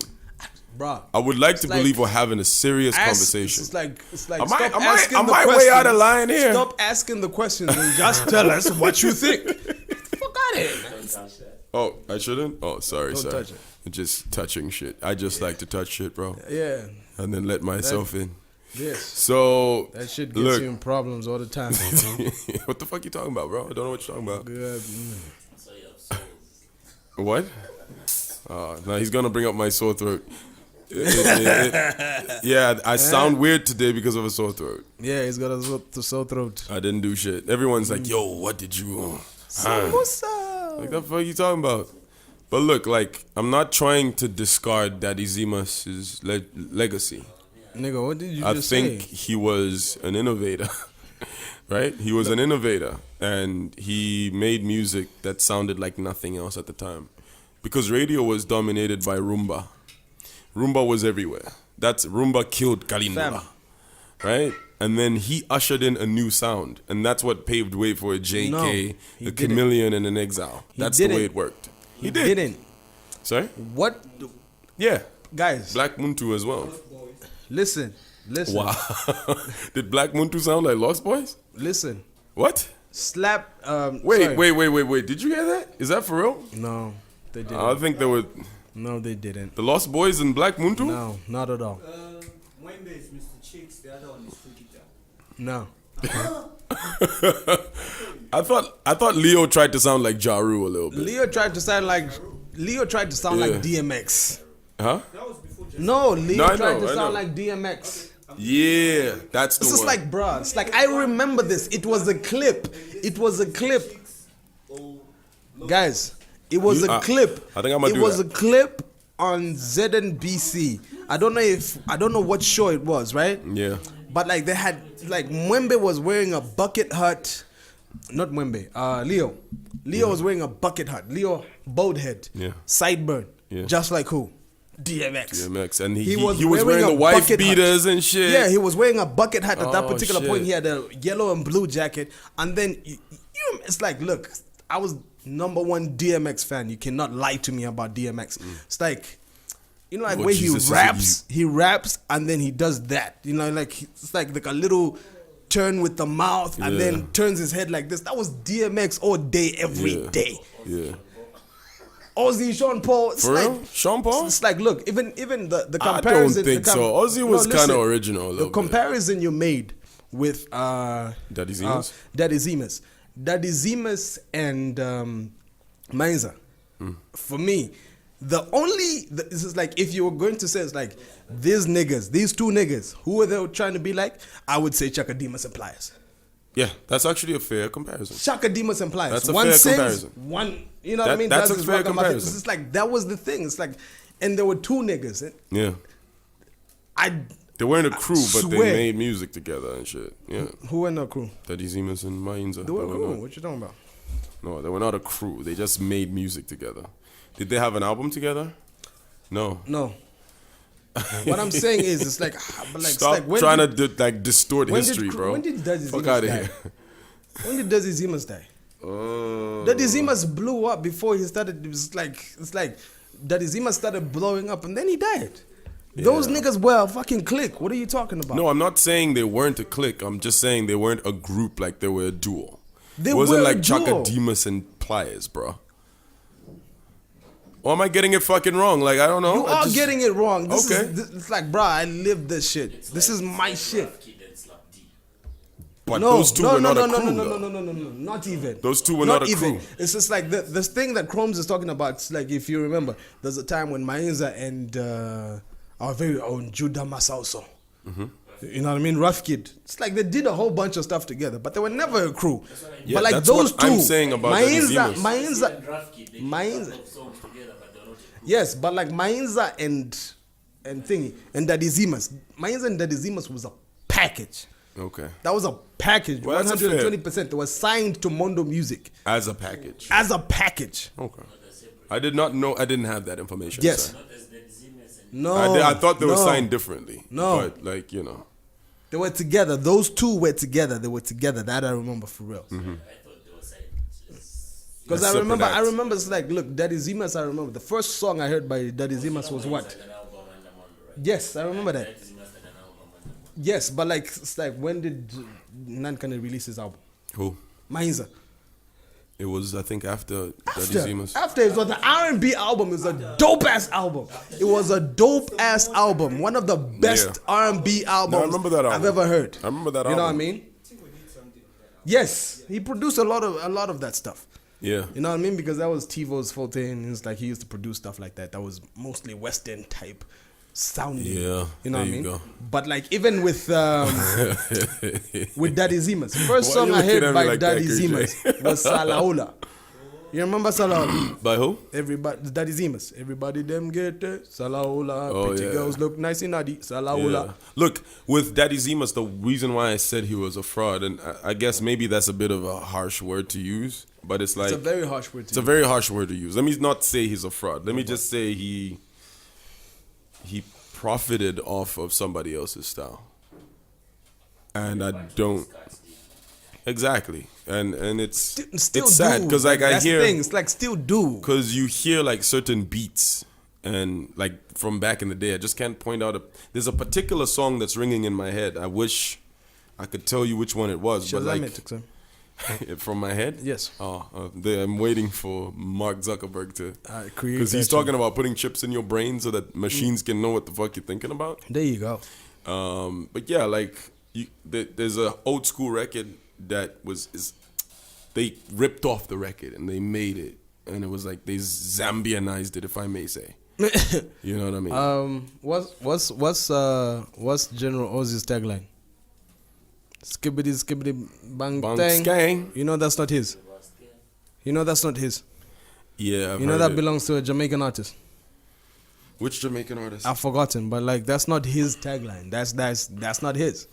Bruh. I would like to like- believe we're having a serious conversation. It's like Am stop I asking the way questions. out of line here? Stop asking the questions and just tell us what you think. Fuck out of here, man. Don't touch that. Oh, I shouldn't? Oh, sorry. Don't touch it. Just touching shit. I just like to touch shit, bro. Yeah. And then let myself in. Yes. So, That shit gets look, you in problems all the time. what the fuck you talking about, bro? I don't know what you're talking about. Good. So you have souls. What? Now he's gonna bring up my sore throat. Yeah, I sound weird today because of a sore throat. Yeah, he's got a sore throat. I didn't do shit. Everyone's like, yo, what did you... What's up? Like, the fuck you talking about? But look, like, I'm not trying to discard Daddy Zimas' legacy. Nigga, what did you I just think say? he was an innovator, right? He was an innovator, and he made music that sounded like nothing else at the time. Because radio was dominated by rumba. Rumba was everywhere. Rumba killed Kalimba, right? And then he ushered in a new sound, and that's what paved way for a JK, No, he a didn't. Chameleon, and an Exile. That's the way it worked. He didn't. Sorry? What? Yeah. Guys, Black Muntu as well. listen. Wow. Did Black Muntu sound like Lost Boys? Listen. What? Slap. Wait. sorry. Did you hear that? Is that for real? No, they didn't. I think they were No, they didn't. the Lost Boys and Black Muntu. No, not at all. Mwembe is Mr. Chicks, the other one is Fukita. No. I thought Leo tried to sound like Ja Rule a little bit. Leo tried to sound like DMX. Huh? That was before just No, Leo I tried know, to I sound know. like DMX. Yeah, that's the It's just one. like, bruh. It's like I remember this. It was a clip. It was a clip. Guys, it was a clip. I think I'm gonna It do was that. a clip on ZNBC. I don't know what show it was, right? Yeah. But like they had like Mwembe was wearing a bucket hat. Not Mwembe. Leo. Leo was wearing a bucket hat. Leo bald head. Yeah. Sideburn. Yeah. Just like who? DMX. DMX, and he was was wearing a the wife bucket hat. beaters and shit. Yeah, he was wearing a bucket hat at that Oh, particular shit. point. He had a yellow and blue jacket, and then it's like, look, I was #1 DMX fan. You cannot lie to me about DMX. It's like, you know, like Oh, where Jesus, he raps, and then he does that. You know, like it's like a little turn with the mouth, and Yeah. then turns his head like this. That was DMX all day, every day. Yeah. Ozzy, Sean Paul. It's For like, real? Sean Paul? It's like, look, even the I comparison. don't think so. Ozzy was kind of original a little The comparison you made with Daddy Zimas? Daddy Zimas and Mainza. For me, this is like if you were going to say it's like these two niggas, who were they trying to be like? I would say Chaka Demus and Pliers. Yeah, that's actually a fair comparison. Chaka Demus and Pliers. That's a one fair sings, comparison. one, you know what I mean? That's Does a his fair work on my comparison. It's like that was the thing. It's like, and there were two niggas. Yeah. They weren't a crew, but they swear. made music together and shit. Yeah. Who were in the crew? Daddy Zimas and Mainza. They were a They crew. not- What you talking about? No, they were not a crew. They just made music together. Did they have an album together? No. No. What I'm saying is, it's like, but like, Stop it's like trying to distort when history, bro. When did Daddy Fuck Zimas out of die? here. When did Daddy Zimas die? Daddy Zimas blew up before he started. It's like Daddy Zimas started blowing up and then he died. Those niggas were a fucking clique. What are you talking about? No, I'm not saying they weren't a clique. I'm just saying they weren't a group, like they were a duo. They It wasn't were a like Chaka duo. Demus and Pliers, bro. Or am I getting it fucking wrong? Like, I don't know. You are getting it wrong. This Okay. it's like, bruh, I live this shit. This is my shit. Kid and Slap D. But those two were not a crew, though. No, not even. Those two were not a crew. It's just like this thing that Chromes is talking about. It's like, if you remember, there's a time when Mainza and our very own Judah Masauso You know what I mean? Rough Kid. It's like they did a whole bunch of stuff together, but they were never a crew. Yeah, but like that's those what two, I'm saying about Mainza, Mainza. And Rough Kid, they did Mainza. a couple of songs together, but they're not a group. Yes, but like Mainza and thingy and Daddy Zimas. Mainza and Daddy Zimas was a package. Okay. That was a package. Well, that's a 120%. They were signed to Mondo Music As a package. as a package. Okay. I did not know. I didn't have that information. Yes. sir. Not as the Zimas and No. I thought they were no. signed differently. No. But like, you know. They were together. Those two were together. They were together. That I remember for real. I thought they were signed. Just Because That's I remember, separate acts. it's like, look, Daddy Zimas. I remember the first song I heard by Daddy Zimas was what? like an album and a Mondo, right? Yes, I remember that. That is Zimas like an album and a Mondo. Yes, but like, it's like, when did Nankane release his album? Who? Mainza. It was, I think, after Daddy Zimas. After it was the R&B album. It was a dope ass album. It was a dope ass album. One of the best R&B albums No, I remember that I've album. ever heard. I remember that You know what I album. mean? Yes, he produced a lot of that stuff. Yeah. You know what I mean? Because that was TiVo's forte, and it's like he used to produce stuff like that. That was mostly Western type sounding. Yeah, You know what I there you mean? go. But like even with Daddy Zimas, first Why song you I looking heard at me by like that, Daddy KJ? Zimas was Salaula. You remember Salaula? By who? Everybody, Daddy Zimas. Everybody them get it. Salaula. Oh, Pretty yeah. girls look nice in Adi. Salaula. Yeah. Look, with Daddy Zimas, the reason why I said he was a fraud, and I guess maybe that's a bit of a harsh word to use, but it's like It's a very harsh word to it's a very harsh word to use. Let me not say he's a fraud. Let me just say he profited off of somebody else's style, and I don't exactly. And it's Still it's sad do. because like I That's the hear thing. It's like still do. because you hear like certain beats and like from back in the day. I just can't point out there's a particular song that's ringing in my head. I wish I could tell you which one it was, but Shazam like it, sir. from my head. Yes. I'm waiting for Mark Zuckerberg to Create because he's that talking about putting chips in your brain so that machines can know what the fuck you're thinking about. There you go. But yeah, like there's a old school record that they ripped off the record and they made it, and it was like they Zambianized it, if I may say. You know what I mean? What's General Ozzy's tagline? Skibbity bang Bang tang. skang. You know that's not his. You know that's not his. Yeah, I've You know heard that it. belongs to a Jamaican artist. Which Jamaican artist? I've forgotten, but like that's not his tagline. That's not his.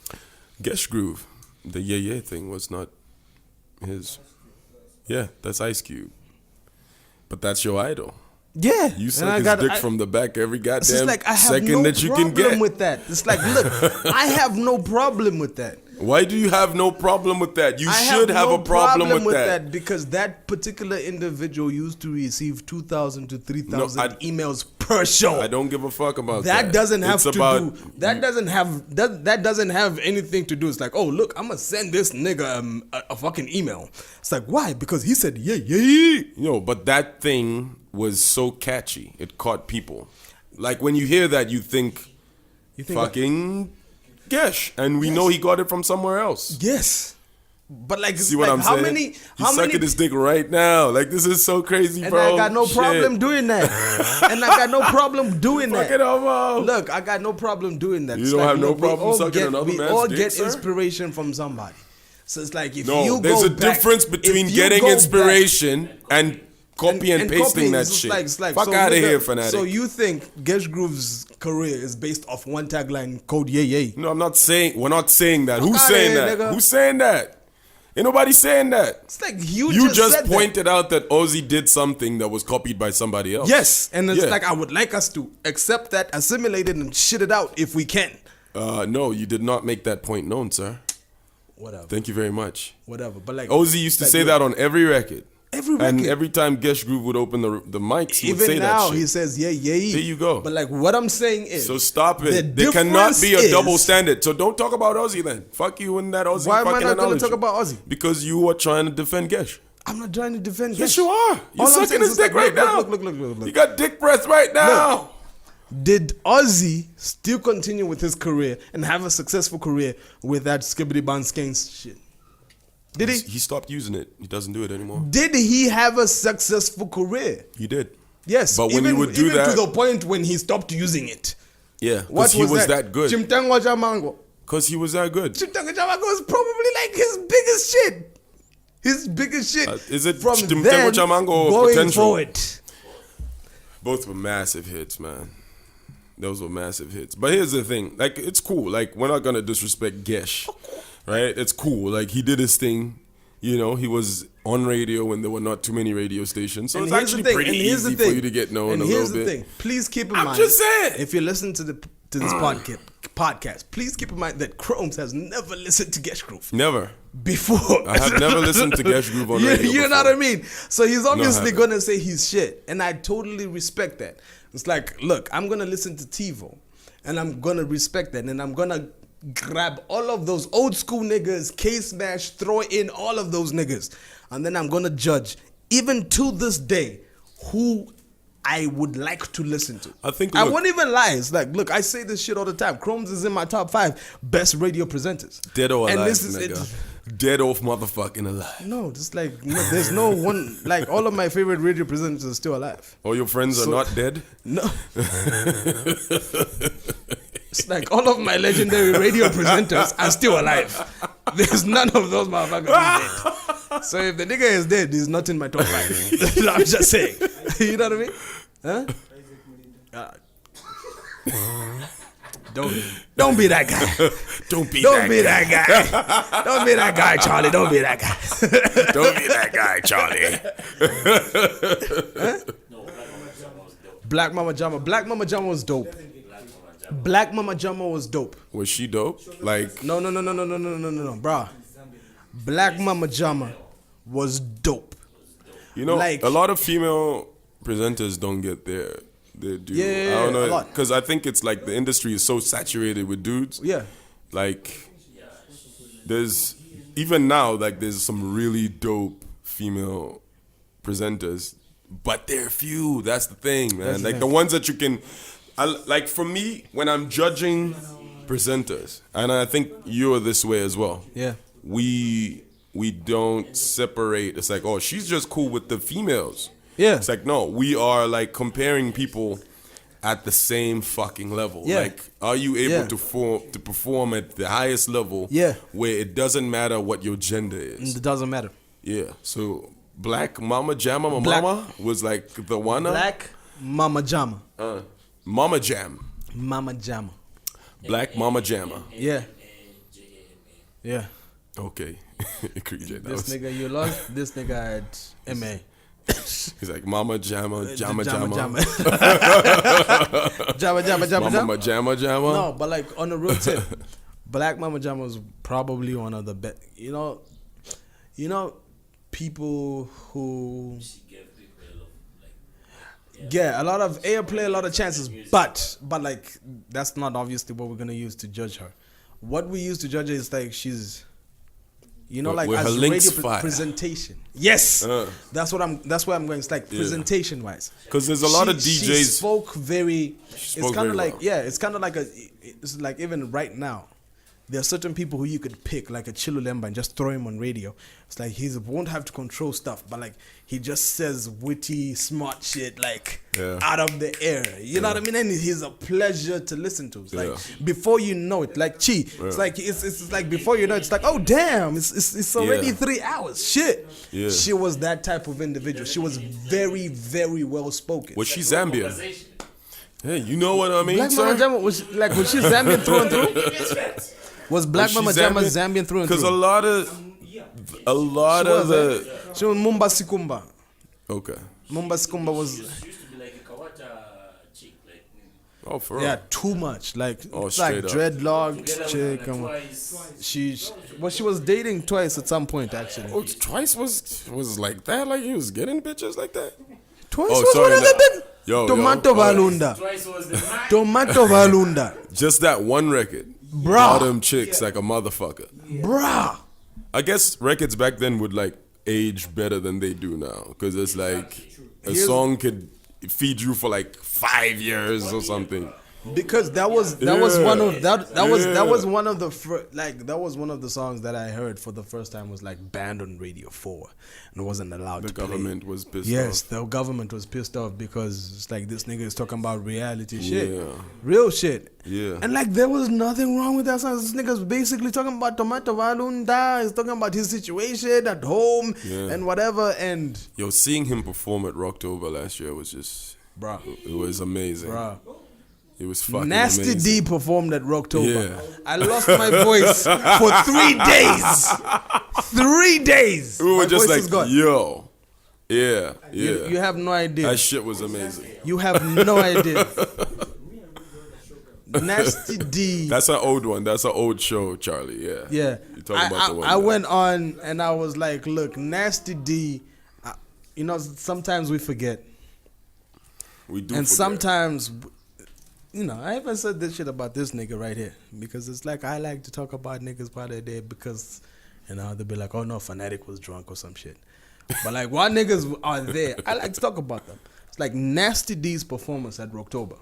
Gesh Groove. The yeah thing was not his. Yeah, that's Ice Cube. But that's your idol. Yeah, You and suck I his got- dick I- from the back every It's goddamn just like I have second no that you can problem get. with that. It's like, look, I have no problem with that. Why do you have no problem with that? You I should have no a problem with that. that because that particular individual used to receive 2,000 to 3,000 No, I- emails per show. I don't give a fuck about that. That doesn't have It's to about, do. That doesn't have anything to do. It's like, oh look, I'm gonna send this nigga a fucking email. It's like, why? Because he said yeah. You know, but that thing was so catchy. It caught people. Like when you hear that, you think, You think fucking Gesh, and we know he got it from somewhere else. yes, but like, See what like I'm how saying? many? He's How many? sucking his dick right now. Like this is so crazy, And bro. I got no Shit. problem doing that. And I got no problem doing that. Fucking homo. Look, I got no problem doing that. You It's don't like, have no look, we problem all sucking get- another we man's all dick, get sir? inspiration from somebody. So it's like if No, you there's go a back- difference if between you getting go inspiration and copy and pasting copying, that it's shit. Like, Fuck so out of nigga, here, fanatic. So you think Gesh Groove's career is based off one tagline, code yay? No, I'm not saying. We're not saying that. Who's outta saying here, that? nigga. Who's saying that? Ain't nobody saying that. It's like You just just said pointed out that Ozzy did something that was copied by somebody else. that. Yes, and it's Yeah. like I would like us to accept that, assimilate it, and shit it out if we can. No, you did not make that point known, sir. Whatever, Thank you very much. whatever. But like Ozzy used to like, say that on every record. Every And record. every time Gesh Groove would open the mics, he would Even say now, that shit. he says yeah. There you go. But like what I'm saying is, So stop the it. There cannot difference be a is- double standard. So don't talk about Ozzy then. Fuck you and that Ozzy Why am I fucking not going to analogy. talk about Ozzy? Because you are trying to defend Gesh. I'm not trying to defend. Yes, Gesh. you are. You're All I'm saying sucking is his just dick like, right now. Look. You got dick breath right now. Did Ozzy still continue with his career and have a successful career with that skibbity bang skanks shit? Did he? He stopped using it. He doesn't do it anymore. Did he have a successful career? He did. Yes. But when you would do even that- to the point when he stopped using it. Yeah, What because he was that? that good. Chimtango Jamango. Because he was that good. Chimtanga Chamago is probably like his biggest shit. His biggest shit. Is it from Chimtanga then Chamango or going Potential? forward? Both were massive hits, man. Those were massive hits. But here's the thing. Like, it's cool. Like, we're not going to disrespect Gesh. Right? It's cool. Like, he did his thing. You know, he was on radio when there were not too many radio stations. So And it's here's the actually thing, pretty and here's the easy for thing, you to get known and a here's little the bit. thing. Please keep in I'm mind. just saying. If you listen to this podcast, please keep in mind that Chromes has never listened to Gesh Groove Never. before. I have never listened to Gesh Groove on radio You know before. what I mean? So he's obviously haven't. gonna say he's shit, and I totally respect that. It's like, look, I'm gonna listen to TiVo, and I'm gonna respect that, and I'm gonna grab all of those old school niggas, K-Smash, throw in all of those niggas, and then I'm gonna judge, even to this day, who I would like to listen to. I think, I look- won't even lie. It's like, look, I say this shit all the time. Chromes is in my top 5 best radio presenters. Dead or And alive, this is nigga. it. Dead off motherfucking alive. No, just like there's no one, like all of my favorite radio presenters are still alive. All your friends are So- not dead? No. It's like all of my legendary radio presenters are still alive. There's none of those motherfuckers dead. So if the nigga is dead, he's not in my top 5. I'm just saying. You know what I mean? Huh? Don't be that guy. Don't be Don't be that guy. Don't be that guy, Charlie. Don't be that guy. Don't be that guy, Charlie. No, Black Black Mama Jama was dope. Mama Jama. Black Mama Jama was dope. Black Mama Jama. Black Mama Jama was dope. Was she dope? Like, No, bruh. Black Mama Jama was dope. you know, like- a lot of female presenters don't get their due. Yeah, I don't know. a lot. Because I think it's like the industry is so saturated with dudes. Yeah. Like, there's, even now, like, there's some really dope female presenters, but they're few. That's the thing, man. That's the Like, thing. the ones that you can, like, for me, when I'm judging presenters, and I think you're this way as well. Yeah. We don't separate. It's like, oh, she's just cool with the females. Yeah. It's like, no, we are like comparing people at the same fucking level. Yeah. Like, are you able Yeah. to perform at the highest level? Yeah. Where it doesn't matter what your gender is. It doesn't matter. Yeah. So Black Mama Jama Black- Mama was like the one. Black Mama Jama. Mama Jam. Mama Jama. Black Mama Jama. Yeah. Yeah. Okay. That This was- nigga you lost. This nigga had MA. He's like Mama Jama Jama Jama. Jama. Jama. Mama Jama Jama. No, but like on the real tip, Black Mama Jama was probably one of the best. You know, people who She gave people a lot of, like, get a lot of airplay, a lot of chances, but like that's not obviously what we're gonna use to judge her. What we use to judge her is like she's, you know, like Were her as links radio fire? presentation. Yes, Uh. that's where I'm going. It's like presentation wise. 'Cause there's a lot of She DJs spoke very. spoke It's kind of very like well. it's kind of like it's like even right now. There are certain people who you could pick, like a Chilulemba, and just throw him on radio. It's like he won't have to control stuff, but like he just says witty, smart shit, like Yeah. out of the air. You know what I mean? And he's a pleasure to listen to. It's like Yeah. before you know it, like Chi. It's like it's like before you know it, it's like, oh damn, it's already Yeah. 3 hours. Shit. Yeah. She was that type of individual. She was very, very well spoken. Was she Zambian? conversation. Hey, you know what I mean, Black sir? Mama Jama was she Zambian through and through? It's facts. Was Black Was she Mama Jama Zambian through and Because through? a lot of She was, the She was Mumba Sikumba. okay. Mumba Sikumba was She used to be like a Kawata chick, like, Oh, for real. yeah too much like Oh, it's like straight up. dreadlock together chick. with twice. She was dating twice at some point actually. Oh, twice was like that. Like he was getting bitches like that. Twice Oh, was sorry, one of the big yo, Tomato yo, Valunda. Twice was the man. Tomato Valunda. Just that one record. Bruh. All them chicks like a motherfucker. Bruh. I guess records back then would like age better than they do now because it's like a Here's- song could feed you for like 5 years or something. because that was one of that was one of the that was one of the songs that I heard for the first time was like banned on Radio 4 and wasn't allowed to The play. government was pissed off. Yes, the government was pissed off because it's like this nigga is talking about reality shit, Yeah. real shit. Yeah. And like there was nothing wrong with that song. This nigga's basically talking about Tomato Valunda. He's talking about his situation at home and whatever. And Yo, seeing him perform at Rocktober last year was just, bruh, it was amazing. bruh. It was fucking Nasty amazing. D performed at Rocktober. Yeah. I lost my voice for 3 days. 3 days. We were My just voice is like, gone. yo. Yeah. Yeah. You have no idea. That shit was amazing. You have no idea. Nasty D. That's an old one. That's an old show, Charlie. Yeah. Yeah. You're talking about the one. I went on and I was like, look, Nasty D, you know, sometimes we forget. We do. And forget. sometimes, you know, I even said this shit about this nigga right here. Because it's like, I like to talk about niggas while they're there because, you know, they'll be like, oh no, Fanatic was drunk or some shit. But like, while niggas are there, I like to talk about them. It's like Nasty D's performance at Rocktober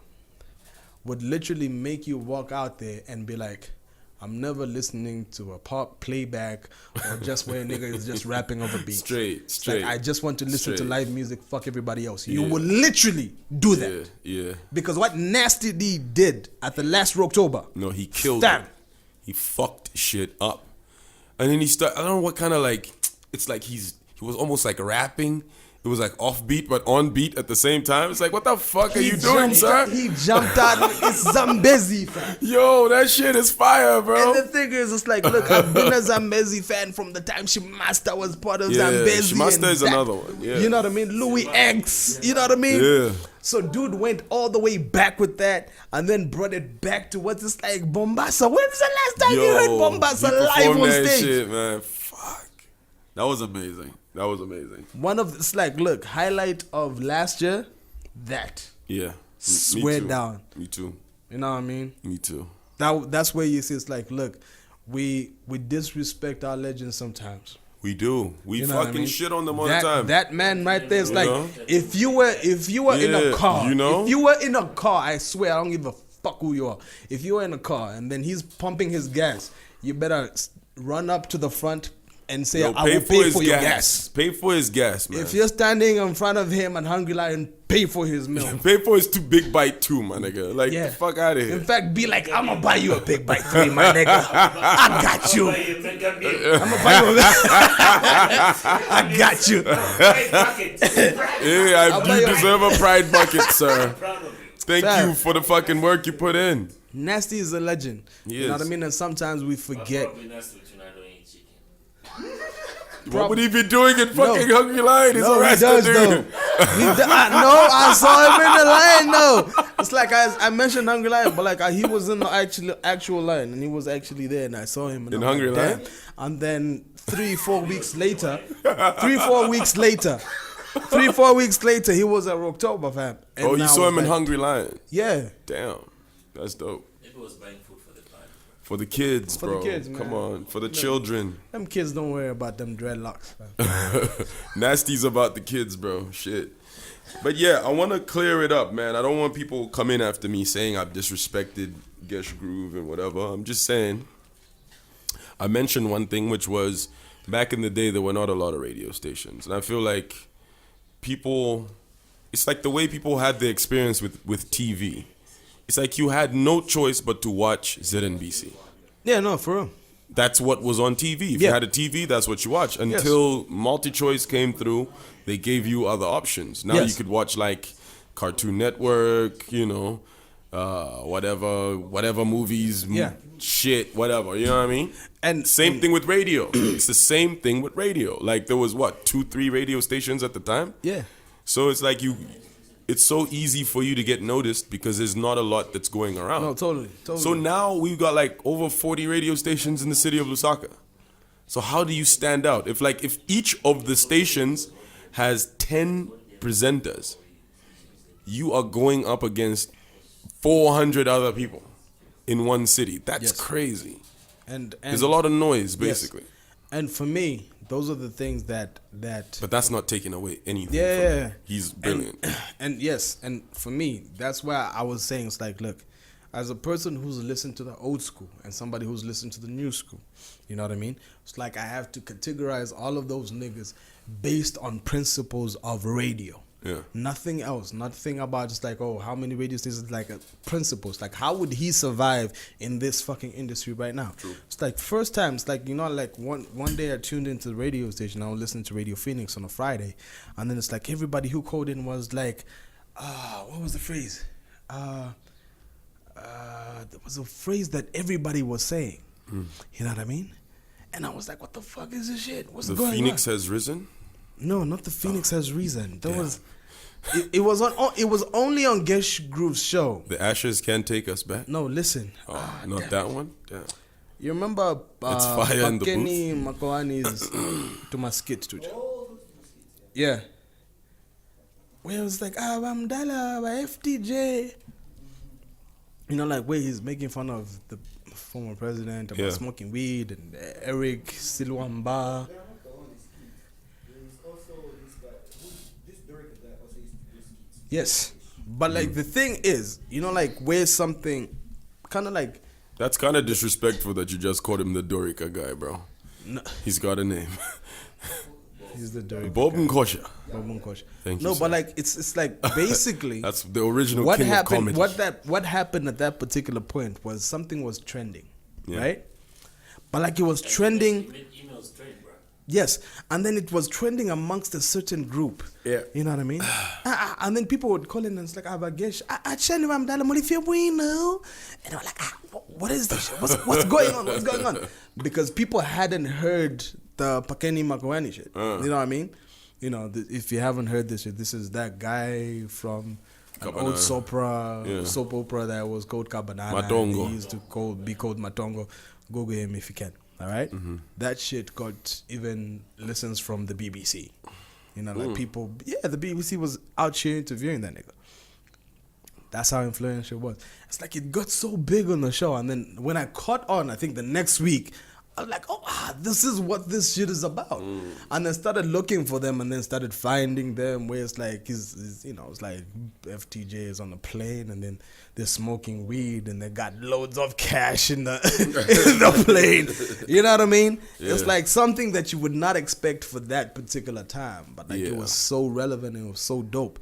would literally make you walk out there and be like, I'm never listening to a pop playback or just where a nigga is just rapping over beats. Straight. It's like, I just want to listen to Straight. live music, fuck everybody else. You Yeah. will literally do that. Yeah. Because what Nasty D did at the last Rocktober. No, he killed Damn. it. He fucked shit up. And then he started, I don't know what kind of like, it's like he was almost like rapping. It was like offbeat but on beat at the same time. It's like, what the fuck are you doing, sir? He jumped out. It's Zambezi, fam. Yo, that shit is fire, bro. And the thing is, it's like, look, I've been a Zambezi fan from the time Shimasta was part of Yeah, Zambezi. Shimasta and is that- another one, yeah. You know what I mean? Louis X. You know what I mean? Yeah. So dude went all the way back with that and then brought it back to what's this like Bombassa. When's the last time you heard Bombassa he live performed on that stage? shit, man. Fuck. That was amazing. That was amazing. One of it's like, look, highlight of last year, that. Yeah. Me Swear too. down. Me too. You know what I mean? Me too. That's where you see it's like, look, we disrespect our legends sometimes. We do. We You know what I fucking mean? shit on them all that, the time. That man right there is like, know? if you were in a Yeah, car, you know? if you were in a car, I swear, I don't give a fuck who you are. If you were in a car and then he's pumping his gas, you better run up to the front and say, Yo, I will pay his for your gas. Pay for his gas, man. If you're standing in front of him at Hungry Lion, pay for his meal. Pay for his 2 big bite too, my nigga. Like, Yeah. the fuck out of here. In fact, be like, I'm gonna buy you a big bite 3, my nigga. I got you. I'm gonna buy you I got you. Yeah, buy you you- deserve a pride bucket, sir. Thank Fam. you for the fucking work you put in. Nasty is a legend. He You know what I is. mean? And sometimes we forget. What would he be doing in fucking Hungry Lion? He's No, a he Rasta does dude. though. I saw him in the line though. It's like I mentioned Hungry Lion, but like he was in the actual line, and he was actually there, and I saw him In I'm Hungry like, Lion? damn. And then 3-4 weeks later, 3-4 weeks later, 3-4 weeks later, he was at Rocktober, fam. And Oh, you now saw him it's in like- Hungry Lion. Yeah. Damn. That's dope. Maybe was buying food for the party. For the kids, For the bro. kids, man. Come on. For the children. Them kids don't worry about them dreadlocks, fam. Nasty's about the kids, bro. Shit. But yeah, I want to clear it up, man. I don't want people coming after me saying I've disrespected Gesh Groove and whatever. I'm just saying. I mentioned one thing, which was back in the day, there were not a lot of radio stations. And I feel like people, it's like the way people had the experience with TV. It's like you had no choice but to watch ZNBC. Yeah, no, for real. That's what was on TV. If Yeah. you had a TV, that's what you watch. Until multi-choice came through, they gave you other options. Now Yes. you could watch like Cartoon Network, you know, whatever movies, Yeah. shit, whatever. You know what I mean? And Same thing with radio. It's the same thing with radio. Like there was 2-3 radio stations at the time. Yeah. So it's like it's so easy for you to get noticed because there's not a lot that's going around. No, totally. So now we've got like over 40 radio stations in the city of Lusaka. So how do you stand out? If each of the stations has 10 presenters, you are going up against 400 other people in one city. That's Yes. crazy. and There's a lot of noise, basically. And for me, those are the things that But that's not taking away anything Yeah, from yeah, him. yeah. He's brilliant. and yes, and for me, that's why I was saying it's like, look, as a person who's listened to the old school and somebody who's listened to the new school, you know what I mean? It's like I have to categorize all of those niggas based on principles of radio. Yeah. Nothing else. Nothing about just like, oh, how many radio stations? Like principles. Like, how would he survive in this fucking industry right now? True. It's like first time. It's like, you know, like one day I tuned into the radio station. I was listening to Radio Phoenix on a Friday, and then it's like everybody who called in was like, what was the phrase? There was a phrase that everybody was saying. You know what I mean? And I was like, what the fuck is this shit? What's The going Phoenix on? has risen? No, not the Phoenix has reason. There Yeah. was. It was on. It was only on Gesh Groove's show. The Ashes can't take us back? No, listen. Oh, not that one? Damn. You remember It's fire in the Kenny Makawani's to my skit to yeah. Where it was like, I'm Dala by FTJ. You know, like where he's making fun of the former president about smoking weed and Eric Silwamba. They're not the only skits. There's also this guy, this director that also used to do skits. Yes. But like the thing is, you know, like where something kind of like That's kind of disrespectful that you just called him the Dorica guy, bro. no, He's got a name. he's the dirty Bob Nkosha. Thank Thank you, No, sir. but like it's like basically That's the original what king happened. of comedy. What happened at that particular point was something was trending, Yeah. right? But like it was trending. Emails trend, bro. Yes, and then it was trending amongst a certain group. Yeah. You know what I mean? And then people would call in and it's like, Abagesh, Achani Ramdala Molifebuino. And they were like, what is this shit? What's going on? What's going on? Because people hadn't heard the Pakeni Makawani shit. You know what I mean? You know, if you haven't heard this shit, this is that guy from an old soap opera that was called Kabanana. Matongo. He used to be called Matongo. Google him if you can. All right? That shit got even listens from the BBC. You know, like people, the BBC was out here interviewing that nigga. That's how influential it was. It's like it got so big on the show. And then when I caught on, I think the next week, I was like, this is what this shit is about. And then started looking for them and then started finding them where it's like, it's like FTJ is on the plane and then they're smoking weed and they got loads of cash in the, in the plane. You know what I mean? Yeah. It's like something that you would not expect for that particular time. But like it Yeah. was so relevant and it was so dope.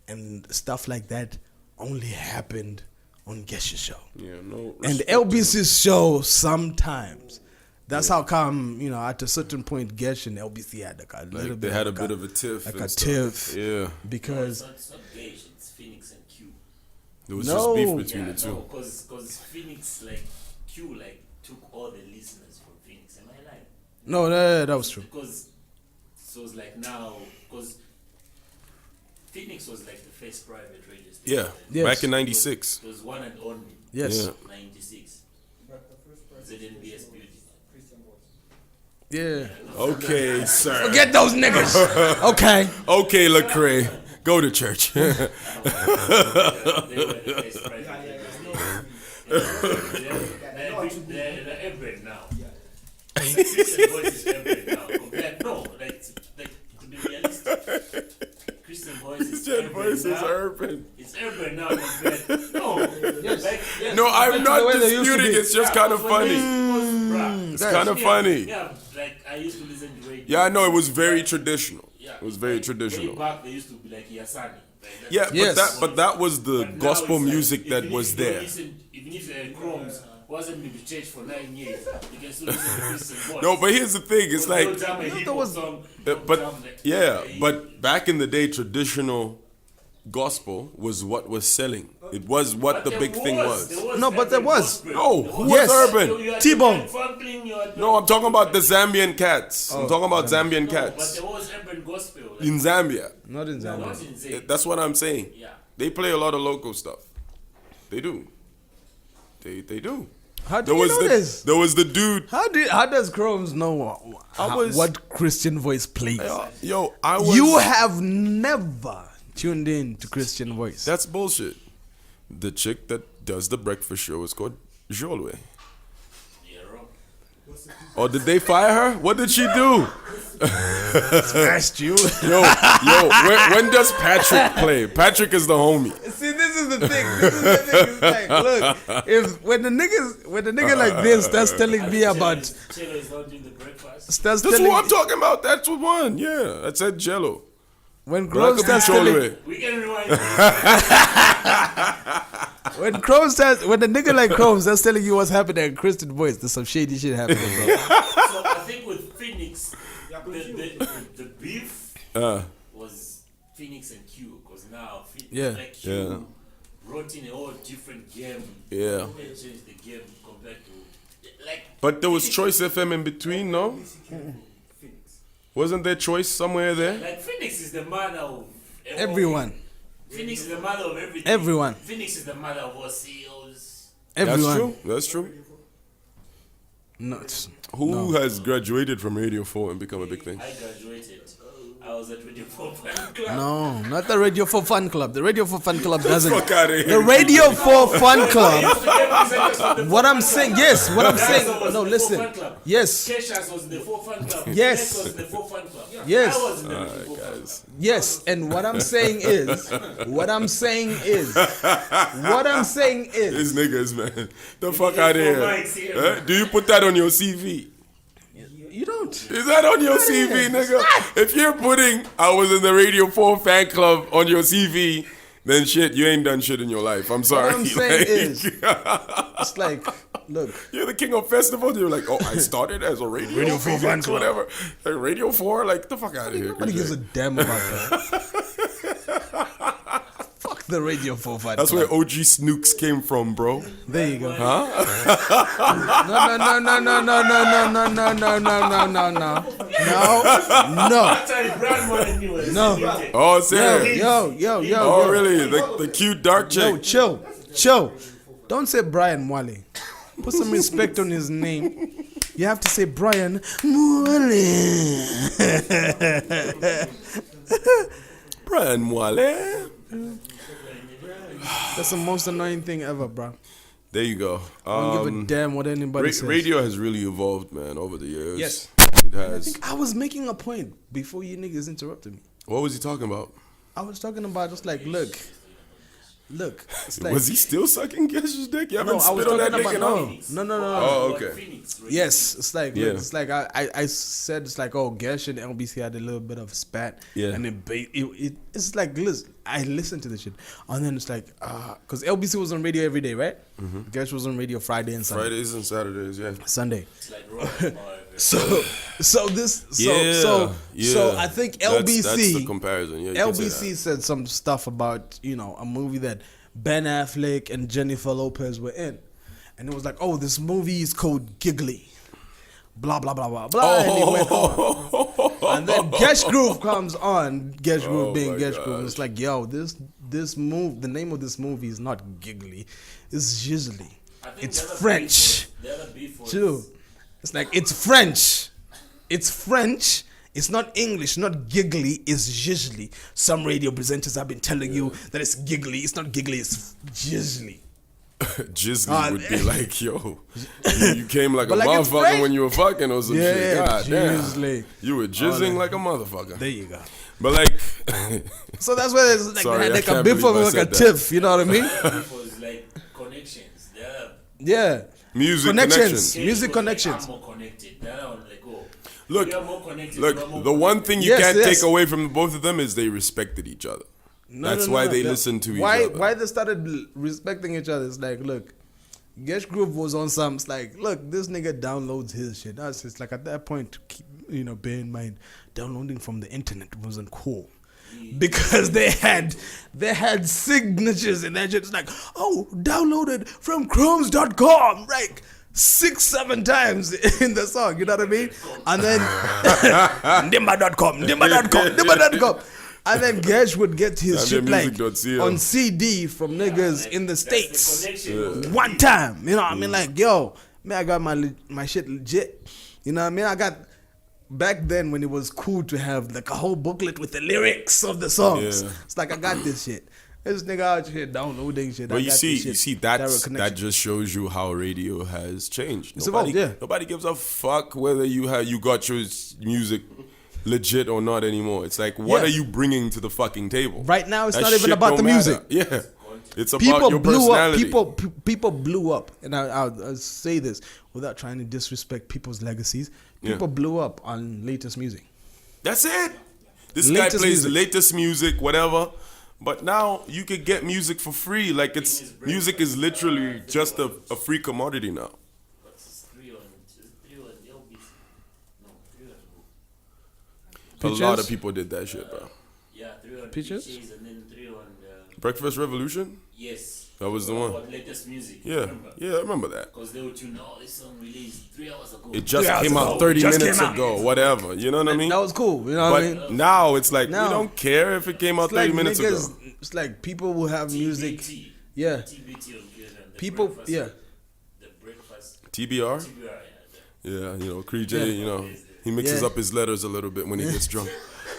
And stuff like that only happened on Gesh's show. Yeah, no. And respect. LBC's show sometimes. That's how come, you know, at a certain point, Gesh and LBC had like a little Like bit. they had a bit of a tiff. like and a stuff. tiff. Yeah. Because It's not Gage, it's Phoenix and Q. There was No. just beef between the two. Because Phoenix, like, Q, like, took all the listeners from Phoenix. Am I lying? no, that was true. Because so it was like now, because Phoenix was like the first private radio station. Yeah. Yes. Back in 96. It was one and only. Yes. Yeah. 96. But the first person ZNBS Beauty. Christian voice. Yeah. Okay, sir. Forget those niggas. Okay. Okay, Lecrae. Go to church. They were the first private radio station. They're urban now. Christian voice is urban now. No, like to be realistic, Christian voice is Christian urban voice is now. urban. It's urban now compared. No, No, I'm not the way they used to disputing. be. It's just kind of funny. It's kind of funny. Yeah, like I used to listen to radio. Yeah, I know it was very traditional. Yeah, It was very like, traditional. Way back, they used to be like Yasani. Like, Yeah, Yes. but that was the But now gospel it's like, music that even was if you don't there. listen- even if Chrome's wasn't been to church for 9 years, you can still listen to Christian voice. No, but here's the thing. It's like, but back in the day, traditional gospel was what was selling. It was what the big thing was. No, but there was. No, who Yes. was urban? T-Bone. No, I'm talking about the Zambian cats. I'm talking about Zambian But cats there was urban gospel. Like, in Zambia. Not in Zambia. not in Zay. That's what I'm saying. Yeah. They play a lot of local stuff. They do. They do. How do you know this? There was the dude. How does Chromes know what Christian voice plays? Yo, I was. You have never tuned in to Christian voice. That's bullshit. The chick that does the breakfast show is called Jolwe. You're wrong. Or did they fire her? What did she do? Smashed you. Yo, when does Patrick play? Patrick is the homie. See, this is the thing. It's like, look, if when the nigga like this starts telling me about Cello is not doing the breakfast. starts That's telling what I'm talking about. That's what one. Yeah, I said Jello. when But I Crow could be starts shown telling away. We can rewind. when the nigga like Crow starts telling you what's happening at Christian Voice, there's some shady shit happening, bro. So I think with Phoenix, the beef was Phoenix and Q, because now like Q brought in a whole different game. Yeah. They changed the game compared to like. But there was Choice FM in between, no? Wasn't there Choice somewhere there? Like Phoenix is the mother of Everyone. Phoenix is the mother of everything. Everyone. Phoenix is the mother of all CEOs. Everyone. That's true. Nuts. Who has graduated from Radio 4 and become a big thing? I graduated. I was at Radio 4 Fan Club. No, not the Radio 4 Fun Club. The Radio 4 Fun Club doesn't. Fuck outta here. The Radio 4 Fun Club. What What I'm saying, yes. What I'm saying. No, listen. Yes. Keshas was in the 4 Fan Club. Yes. Next was in the 4 Fan Club. Yes. I was in the Radio 4 Fan Club. Yes. And what I'm saying is. These niggas, man. The fuck out of mics here. here. Do you put that on your CV? You don't. Is that on your CV, nigga? If you're putting I was in the Radio 4 fan club on your CV, then shit, you ain't done shit in your life. I'm sorry. What I'm saying Like, is, it's like, look. you're the king of festivals. You're like, oh, I started as a Radio 4 fan club. Whatever. Like, Radio 4, like, the fuck out of here. Nobody gives a damn about that. Fuck the Radio 4 Fun That's Club. where OG Snooks came from, bro. There you go. Huh? No. Actually, grandmother knew it. No. Oh, serious? Yo. Oh, really? The cute dark Yo, chick. chill. Don't say Brian Mwale. Put some respect on his name. You have to say Brian Mwale. Brian Mwale. That's the most annoying thing ever, bro. There you go. I don't give a damn what anybody says. Radio has really evolved, man, over the years. Yes. It has. I was making a point before you niggas interrupted me. What was he talking about? I was talking about just like, look. It's like, Was he still sucking Gesh's dick? You haven't no, I was spit on that talking dick about in no. Oh, okay. Phoenix, right? Yes, it's like Yeah. it's like I said it's like, oh, Gesh and LBC had a little bit of a spat, Yeah. and it's like, listen, I listened to the shit, and then it's like, because LBC was on radio every day, right? Gesh was on radio Friday and Sunday. Fridays and Saturdays, yeah. Sunday. It's like rock. So I think LBC That's the comparison. Yeah, you can say LBC said some stuff about, a movie that Ben Affleck and Jennifer Lopez were in. And it was like, oh, this movie is called Giggly. Blah, blah, blah, blah, blah. And it went on. And then Gesh Groove comes on. Gesh Groove being my Gesh Groove. gosh. And it's like, yo, this move, the name of this movie is not Giggly. It's Giggly. It's French. The other beef was Too. It's like, it's French. It's French. It's not English, not giggly, it's giggly. Some radio presenters have been telling you that it's giggly. It's not giggly, it's giggly. Jizzly would be like, yo, you came like a But like it's motherfucker French. when you were fucking or some shit. Yeah, God damn. jizzly. You were jizzing like a motherfucker. There you go. But like, So that's where it's like, Sorry, they had I like a can't bit of believe I like a said that. tiff, you know what I mean? beef was like connections. The other Yeah. music Connections. connection. Music was connections. Like, I'm more connected. The other one like, oh, Look, you are more connected. you are more Look, the one thing you Yes, can't yes. take away from both of them is they respected each other. That's why they listen to each other. Why they started respecting each other? It's like, look, Gesh Groove was on some. It's like, look, this nigga downloads his shit. That's just like at that point, bear in mind, downloading from the internet wasn't cool. Because they had signatures and that shit. It's like, oh, downloaded from chromes.com, like 6-7 times in the song, you know what I mean? And then dimba.com. And then Gesh would get his shit like Music.co. on CD from niggas in the That's States. the connection. One time, you know what I mean? Like, yo, man, I got my shit legit. You know what I mean? I got back then when it was cool to have like a whole booklet with the lyrics of the songs. Yeah. It's like I got this shit. This nigga out here downloading shit. But I you got see, this shit. that Direct connection. just shows you how radio has changed. It's evolved, yeah. Nobody gives a fuck whether you got your music legit or not anymore. It's like, what Yeah. are you bringing to the fucking table? Right now, it's That not even shit about don't the matter. music. Yeah. It's about your personality. People blew up, and I'll say this without trying to disrespect people's legacies. People blew up on latest music. That's it. This guy plays the latest music, whatever. But now you could get music for free. Like music is literally just a free commodity now. A lot of people did that shit, bro. Yeah, 3 on Peaches? and then 3 on Breakfast Revolution? Yes. That was the one. Latest music. Yeah, I remember that. Because they would tune, this song released 3 hours ago. It just came out 30 minutes ago, whatever. You know what I mean? That was cool. You know what I mean? But now it's like, we don't care if it came out 30 minutes ago. It's like people will have music. TBT. Yeah. TBT on People, The breakfast. TBR? Yeah, Cree J, he mixes up his letters a little bit when he gets drunk.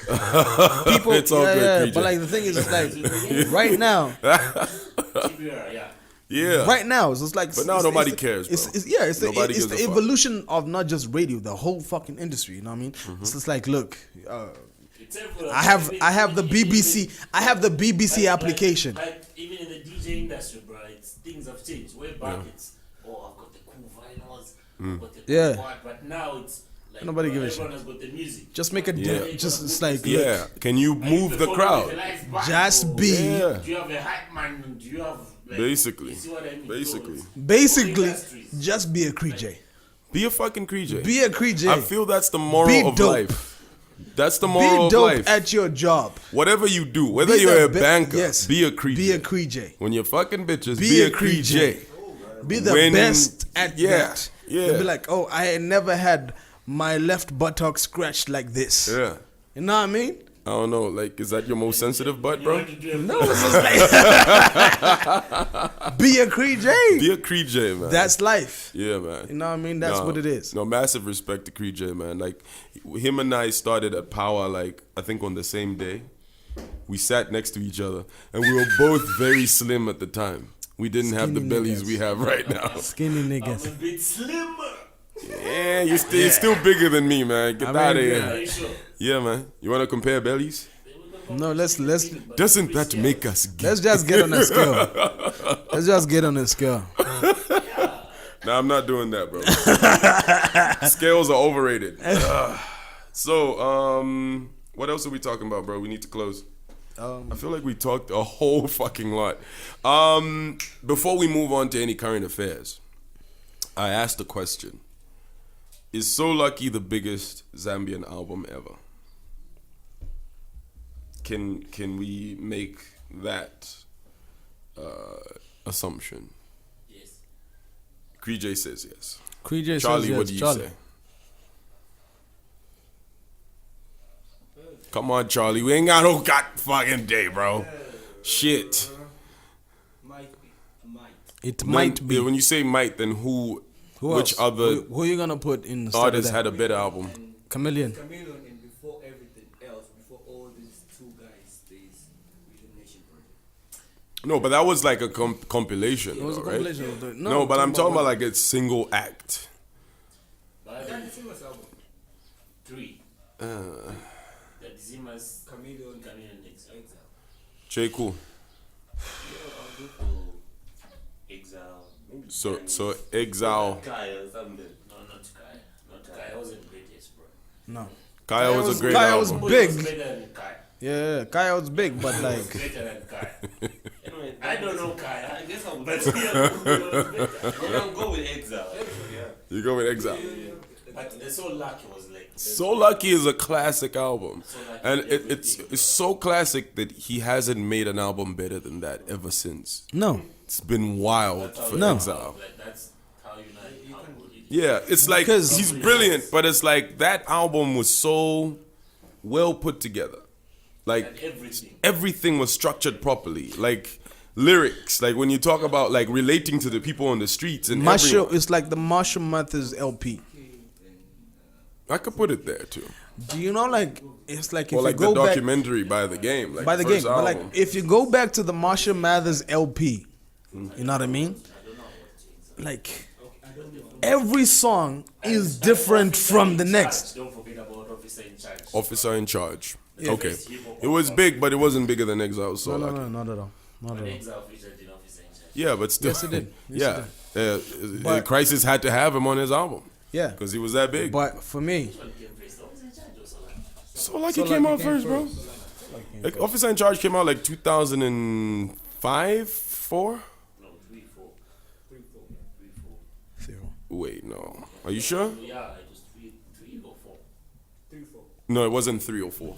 People, it's all good, Cree J. But like the thing is, it's like right now. TBR, Yeah. Right now, it's just like. But now nobody cares, bro. It's the evolution of not just radio, the whole fucking industry. You know what I mean? It's just like, look, I have the BBC. I have the BBC application. Like even in the DJ industry, bro, things have changed. Way back, it's I've got the cool vinyls, I've got the cool part, but now it's. Like, nobody give a shit. Everyone has got the music. Just make a just it's like can you move the crowd? Just be. Yeah. Do you have a hype man? Do you have basically? You see what I mean? Basically, just be a Cree J. Be a fucking Cree J. Be a Cree J. I feel that's the moral of life. That's the moral of life. Be life. dope at your job. Whatever you do, whether you're a banker, be a Cree J. Be a Cree J. When you're fucking bitches, be a Cree J. Be the best at that. Yeah. Be like, I had never had my left buttock scratched like this. Yeah. You know what I mean? I don't know. Like, is that your most sensitive butt, bro? No, it's just like be a Cree J. Be a Cree J, man. That's life. Yeah, man. You know what I mean? That's what it is. No, massive respect to Cree J, man. Like, him and I started at Power, like, I think on the same day. We sat next to each other, and we were both very slim at the time. We didn't have the bellies we have right now. Skinny niggas. I'm a bit slimmer. Yeah, you're still bigger than me, man. Get out of here. Are you sure? Yeah, man. You want to compare bellies? No, let's Doesn't that make us gay? let's just get on a scale. Let's just get on a scale. Nah, I'm not doing that, bro. Scales are overrated. So, what else are we talking about, bro? We need to close. I feel like we talked a whole fucking lot. Before we move on to any current affairs, I asked a question. Is So Lucky the biggest Zambian album ever? Can we make that assumption? Yes. Cree J says yes. Cree J Charlie, says yes. what do you say? Come on, Charlie. We ain't got no fucking day, bro. Shit. It might be. When you say might, then which else? other who are you gonna put in artists had a better album? Chameleon. And before everything else, before all these two guys, there's Vision Nation project. No, but that was like a compilation. It was a right? compilation. No, but I'm talking about like a single act. But Yeah, it's Zima's album. 3. That Zima's Chameleon Exile. J. Cool. Exile. So Exile. Kaya or something. No, not Kaya. Not Kaya. wasn't greatest, bro. No. Kaya was a great Kaya album. was big. It was better than Kaya. Yeah, Kaya was big, but like Better than Kaya. I don't know Kaya. I guess I'll But go. yeah, Go with Exile. You go with Exile. but the So Lucky was like. So Lucky is a classic album. So Lucky And did it's so classic that he hasn't made an album better than that ever since. no. It's been wild for No. Exile. Like, that's how you know how good it is. Yeah, it's like Because- he's brilliant, but it's like that album was so well put together. Like And everything was structured properly. Like lyrics, like when you talk about like relating to the people on the streets and Marshall, everyone. it's like the Marshall Mathers LP. I could put it there too. Do you know, like, it's like if Or like you the go back documentary by the game. Like by the game, first but like album. if you go back to the Marshall Mathers LP, you know what I mean? Like every song is different from the next. Don't forget about Officer in Charge. Officer in Charge. Okay. It was big, but it wasn't bigger than Exile. So No, like, not at all. Not at all. Exile featured in Yeah, but still. Yes, it did. Yes, yeah. But- Crisis had to have him on his album. Yeah. Because he was that big. But for me, So Lucky came out first, bro. Like, Officer in Charge came out like 2005, 4? No, 3, 4. 3, 4. Wait, no. Are you sure? Yeah, it was 3 or 4. 3, 4. No, it wasn't 3 or 4.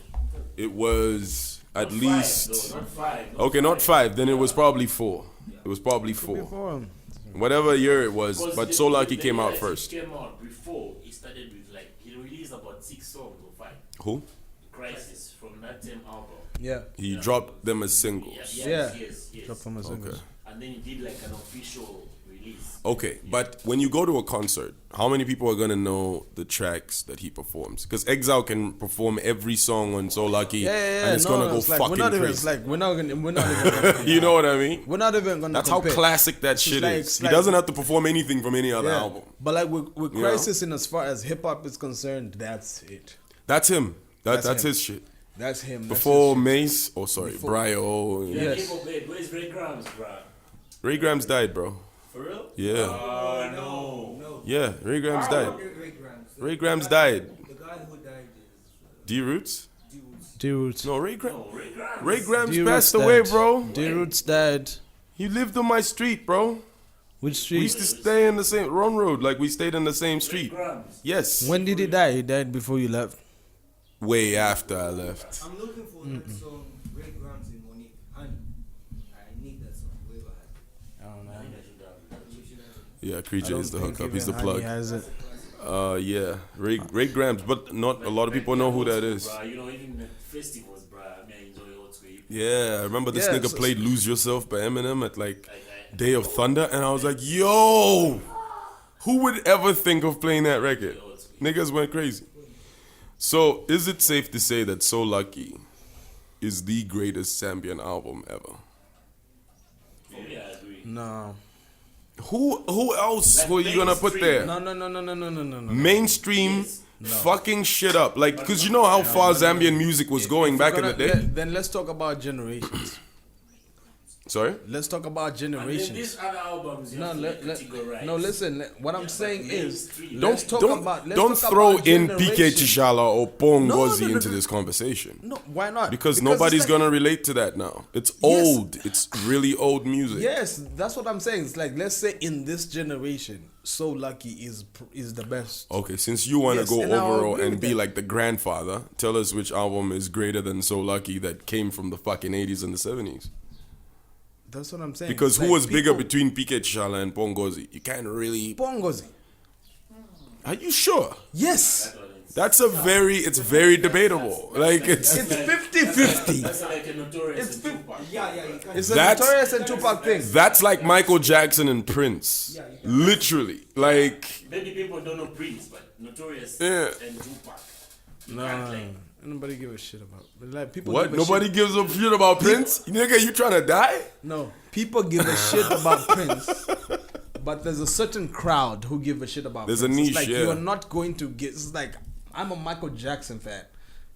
It was at least. Not 5. Okay, not 5. Then it was probably 4. It was probably 4. Whatever year it was, but So Lucky came out first. He came out before. He started with like he released about 6 songs or 5. Who? Crisis from that same album. yeah. He dropped them as singles. Yes. Drop from a single. Okay. And then he did like an official release. Okay, but when you go to a concert, how many people are gonna know the tracks that he performs? Because Exile can perform every song on So Lucky, and it's gonna go it's like, fucking we're not even, crazy. It's like we're not even You know what I mean? we're not even gonna. That's compare. how classic that shit like- is. it's He like- doesn't have to perform anything from any other album. But like with You know? Crisis, in as far as hip hop is concerned, that's it. That's him. That's him. his shit. That's him. That's Before his shit. Mace, Brio. Yeah, Yes. where's Ray Grams, bruh? Ray Grams died, bro. For real? Yeah. Oh, no. No. Yeah, Ray Grams died. Ray Grams. Ray Grams died. The guy who died is D Roots? Dude. No, Ray Grams. No, Ray Grams. Ray Grams D-Roots passed away, died. bro. D-Roots died. He lived on my street, bro. Which We street? used to stay in the same Ron Road, like we stayed in the same street. Grams. Yes. When did he die? He died before you left. Way after I left. I'm looking for that song, Ray Grams and Monique. Honey. I need that song. Where do I have it? I don't know. You should have it. Yeah, Creature is the think hookup. He's the even plug. Honey has it. Yeah, Ray Grams, but not a lot of people know who that is. Bruh, you know, even at festivals, bruh, I mean, I enjoy old school. Yeah, I remember this Yeah, nigga so- played "Lose Yourself" by Eminem at like Like, Day of Thunder, and I was like, yo, who would ever think of playing that record? Niggas went crazy. So, is it safe to say that So Lucky is the greatest Zambian album ever? for me, I agree. No. Who else Like were you gonna put there? No. Mainstream fucking shit up. Like, because you know how far Zambian music was going back in the day? Then let's talk about generations. Sorry? Let's talk about And then generations. these other albums, you No, have to categorize. no, listen. What I'm Yeah, saying but is, mainstream. let's talk about. Let's Don't talk throw about in PK generations. Chishala or Pongozi No, into no. this conversation. No, why not? Because it's nobody's like- gonna relate to that now. It's old. It's really old music. Yes, that's what I'm saying. It's like, let's say in this generation, So Lucky is the best. Okay, since you want to Yes, go and I'll overall agree and with be that. like the grandfather, tell us which album is greater than So Lucky that came from the fucking 80s and the 70s. That's what I'm saying. Because It's who like was bigger people- between PK Chishala and Pongozi? You can't really. Pongozi? Are you sure? Yes. That's it's very debatable. Like It's 50-50. That's like a Notorious and Tupac. Yeah, you can. It's a That's- Notorious and Tupac thing. that's like Michael Jackson and Prince. Literally. Like Maybe people don't know Prince, but Notorious Yeah. and Tupac. You No, can't, like, nobody give a shit about. But like people. what? Give a Nobody shit. gives a shit about Prince? Nigga, you trying to die? No, people give a shit about Prince. But there's a certain crowd who give a shit about. There's a Prince. It's niche, like yeah. you're not going to get. It's like I'm a Michael Jackson fan.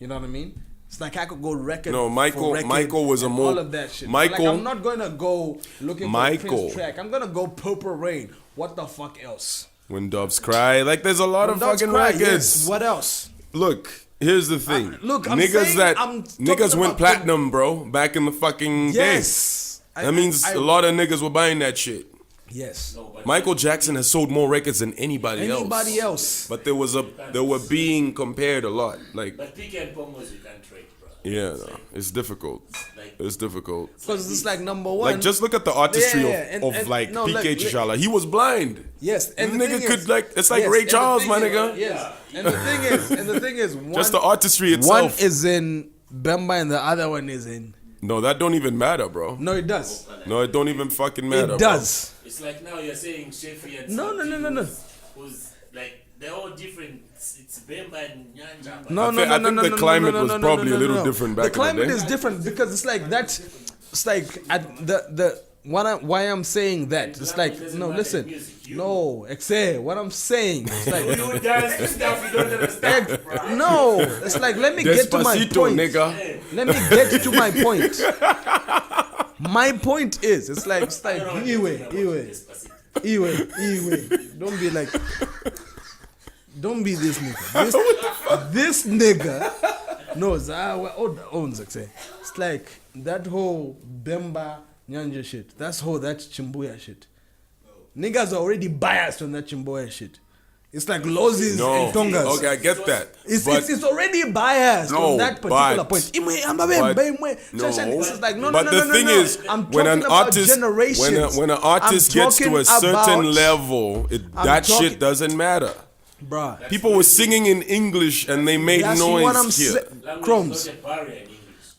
You know what I mean? It's like I could go record. No, Michael- for record Michael was a and more- all of that shit. Michael- like I'm not gonna go looking for a Michael. Prince track. I'm gonna go Purple Rain. What the fuck else? When Doves Cry. Like there's a lot of Dogs fucking Cry, records. yes. What else? Look, here's the thing. Look, I'm niggas saying that I'm talking niggas went about platinum, bro, back in the fucking Yes. day. That means a lot of niggas were buying that shit. Yes. no, but Michael Jackson has sold more records than anybody else. Anybody else? But they were being compared a lot. Like, But PK and Pongos you can't trade, bro. yeah, no, it's difficult. Like, It's difficult. Because it's like number one. Like, just look at the artistry Yeah, of like no, PK like, Chishala. He was blind. Yes, and the Nigga thing could is, like it's like yes, Ray and the Charles, thing my is- nigga. Yes, and the thing is, one, Just the artistry itself. one is in Bemba and the other one is in. No, that don't even matter, bro. No, it does. No, it don't even fucking matter. It does. it's like now you're saying Sheffield and No, no. who's like they're all different. It's Bemba and Nyanja. No, I think the climate was probably a little different back in The the climate day. is different because it's like that. It's like at the why I'm saying that. It's like Doesn't no, matter listen, music, you- no, Exe. What I'm saying. It's like You dance to stuff you don't understand, bro. no. It's like let me get to my Despacito, point. nigga. Let me get to my point. My point is, it's like Iwe. Don't be this nigga. This nigga knows owns it. It's like that whole Bemba Nyanja shit. That's Chimbuya shit. Niggas are already biased on that Chimbuya shit. It's like Lozis and Tongas. Okay, I get that. It's already biased on that particular point. It's like, no. But the thing is, when an artist gets to a certain level, that shit doesn't matter. Bruh. People were singing in English and they made That's noise what I'm here.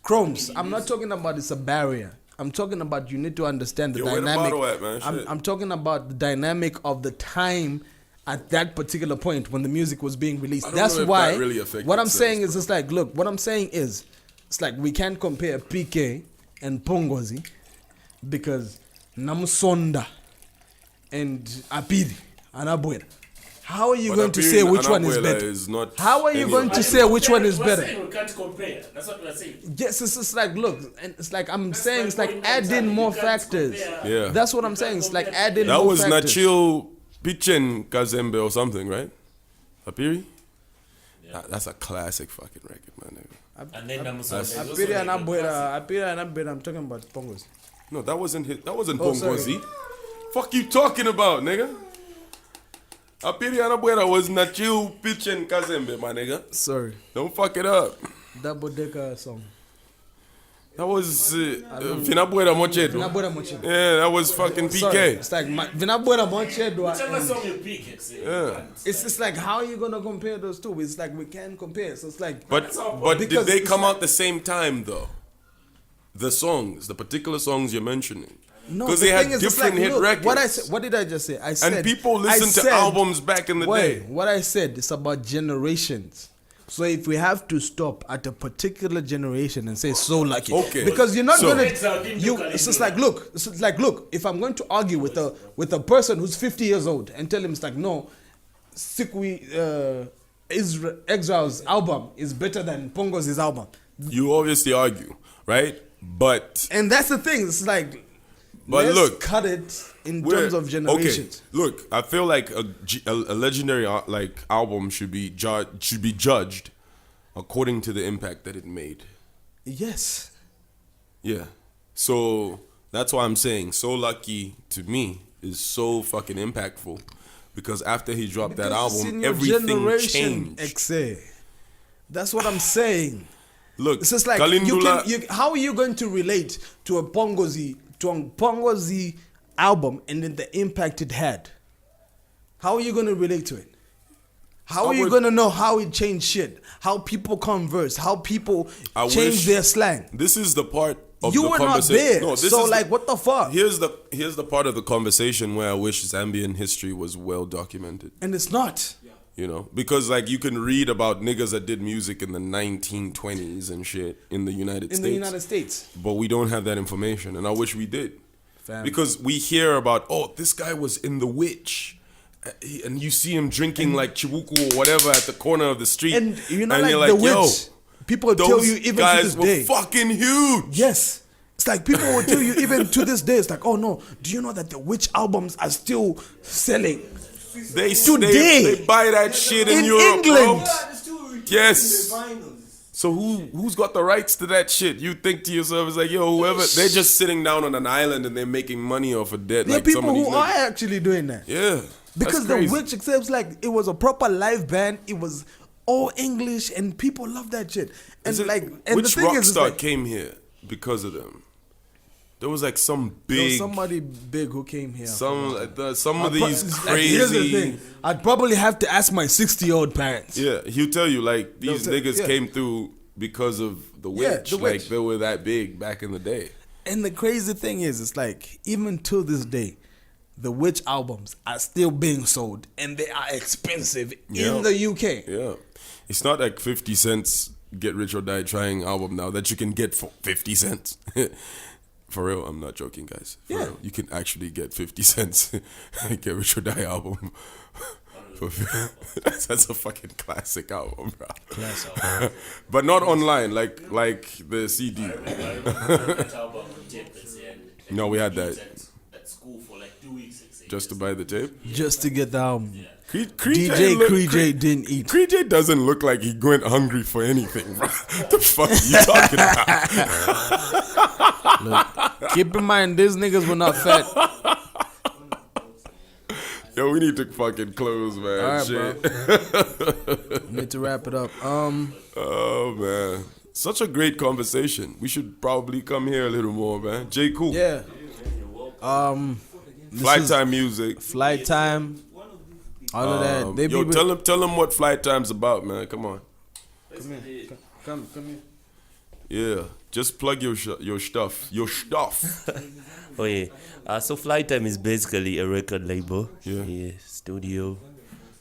Chromes. I'm not talking about it's a barrier. I'm talking about you need to understand the dynamic. Where the bottle at, man? I'm talking about the dynamic of the time at that particular point when the music was being released. That's why that really what I'm saying is just like, look, what I'm saying is it's like we can't compare PK and Pongozi because Namusonda and Apidi and Abuela. How are you going to say which one is better? How are you going to say which one is better? We can't compare. That's what we're saying. Yes, it's just like, look, and it's like I'm saying, it's like add in more factors. Yeah. That's what I'm saying. It's like add in that more was factors. Nachil Pichen Kazembe or something, right? Apiri? Yeah. That's a classic fucking record, man. And then Apiri and Abuela, I'm talking about Pongos. No, that wasn't Pongozi. Fuck you talking about, nigga? Apiri and Abuela was Nachil Pichen Kazembe, my nigga. Sorry. Don't fuck it up. Double Decker song. That was Vinabuera Mochedo. Yeah, that was fucking PK. Sorry. It's like Vinabuera Mochedo. Whichever song you pick, Yeah. It's just like, how are you gonna compare those two? It's like we can't compare. So it's like, But did they come out the same time though? The songs, the particular songs you're mentioning. no, Because the they had thing is, different it's like, hit look, records. What did I just say? I said, And people listen to albums back in the day. What I said is about generations. So if we have to stop at a particular generation and say so lucky, Okay. Because you're not So- gonna, it's just like look, if I'm going to argue with a person who's 50 years old and tell him it's like no, Exil's album is better than Pongo's album, You obviously argue, right? and that's the thing. It's like, But let's look, cut it in terms of generations. Okay, look, I feel like a legendary like album should be judged according to the impact that it made. Yes. Yeah. So that's why I'm saying So Lucky to me is so fucking impactful because after he dropped that Because it's in album, your everything generation, changed. Exe. That's what I'm saying. Look, It's just like how are you going to relate to a Pongozi album and then the impact it had? How are you going to relate to it? How are you going to know how it changed shit? How people converse? How people change their slang? This is the part of You the were not conversation. there, so is like, what the fuck? Here's the part of the conversation where I wish Zambian history was well documented. And it's not. You know, because like you can read about niggas that did music in the 1920s and shit in the United States. But we don't have that information, and I wish we did. Fam. Because we hear about, oh, this guy was in The Witch, and you see him drinking like chibuku or whatever at the corner of the street, And you know, and like you're The yo, Witch, people tell those you even to guys this were day. fucking huge. Yes. It's like people will tell you even to this day, it's like, oh no, do you know that the Witch albums are still selling? They Today, buy that shit in Europe, England. bro. Yes. So who's got the rights to that shit? You think to yourself, it's like, yo, whoever, they're just sitting down on an island and they're making money off of debt. There are Like some people of these who are niggas. actually doing that. Yeah. Because the Witch accepts like it was a proper live band. It was all English and people love that shit. And which the thing rock is, star like, came here because of them? There was like some there was big, somebody big who came here. some of these Like, crazy. here's the thing. I'd probably have to ask my 60-year-old parents. Yeah, he'll tell you like these They'll say, niggas yeah. came through because of the Witch. Yeah, the Like Witch. they were that big back in the day. And the crazy thing is, it's like, even to this day, the Witch albums are still being sold and they are expensive in the UK. Yeah, it's not like 50 cents Get Rich or Die Trying album now that you can get for 50 cents. For real, I'm not joking, guys. For real, you can actually get 50 cents Get Rich or Die album. That's a fucking classic album, bro. Classic. But not online, like the CD. I remember that album on tape, and No, we had that. At school for like 2 weeks. Just to buy the tape? Just to get the album. Yeah. DJ didn't eat. Creed doesn't look like he went hungry for anything, bro. The fuck are you talking about? Look, keep in mind, these niggas were not fat. Yo, we need to fucking close, man. All right, shit. bro. We need to wrap it up. Oh, man. Such a great conversation. We should probably come here a little more, man. J. Cool. Yeah. Flight Time music. Flight Time. All of that. They Yo, be tell them what Flight Time's about, man. Come on. Come here. Yeah. Just plug your stuff. Your stuff. Oh yeah. So Flight Time is basically a record label. Yeah. Studio.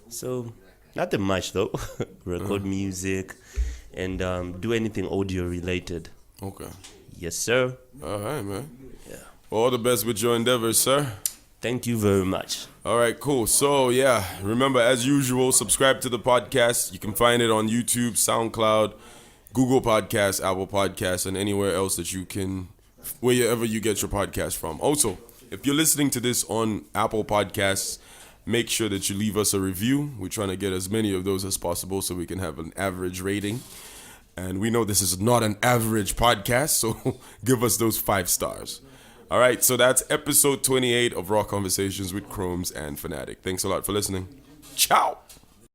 So nothing much though. Record music and do anything audio related. Okay. Yes, sir. All right, man. Yeah. All the best with your endeavors, sir. Thank you very much. All right, cool. So, yeah, remember, as usual, subscribe to the podcast. You can find it on YouTube, SoundCloud, Google Podcasts, Apple Podcasts, and anywhere else that you can, wherever you get your podcast from. Also, if you're listening to this on Apple Podcasts, make sure that you leave us a review. We're trying to get as many of those as possible so we can have an average rating. And we know this is not an average podcast, so give us those 5 stars. All right, so that's episode 28 of Raw Conversations with Chromes and Fanatic. Thanks a lot for listening. Ciao.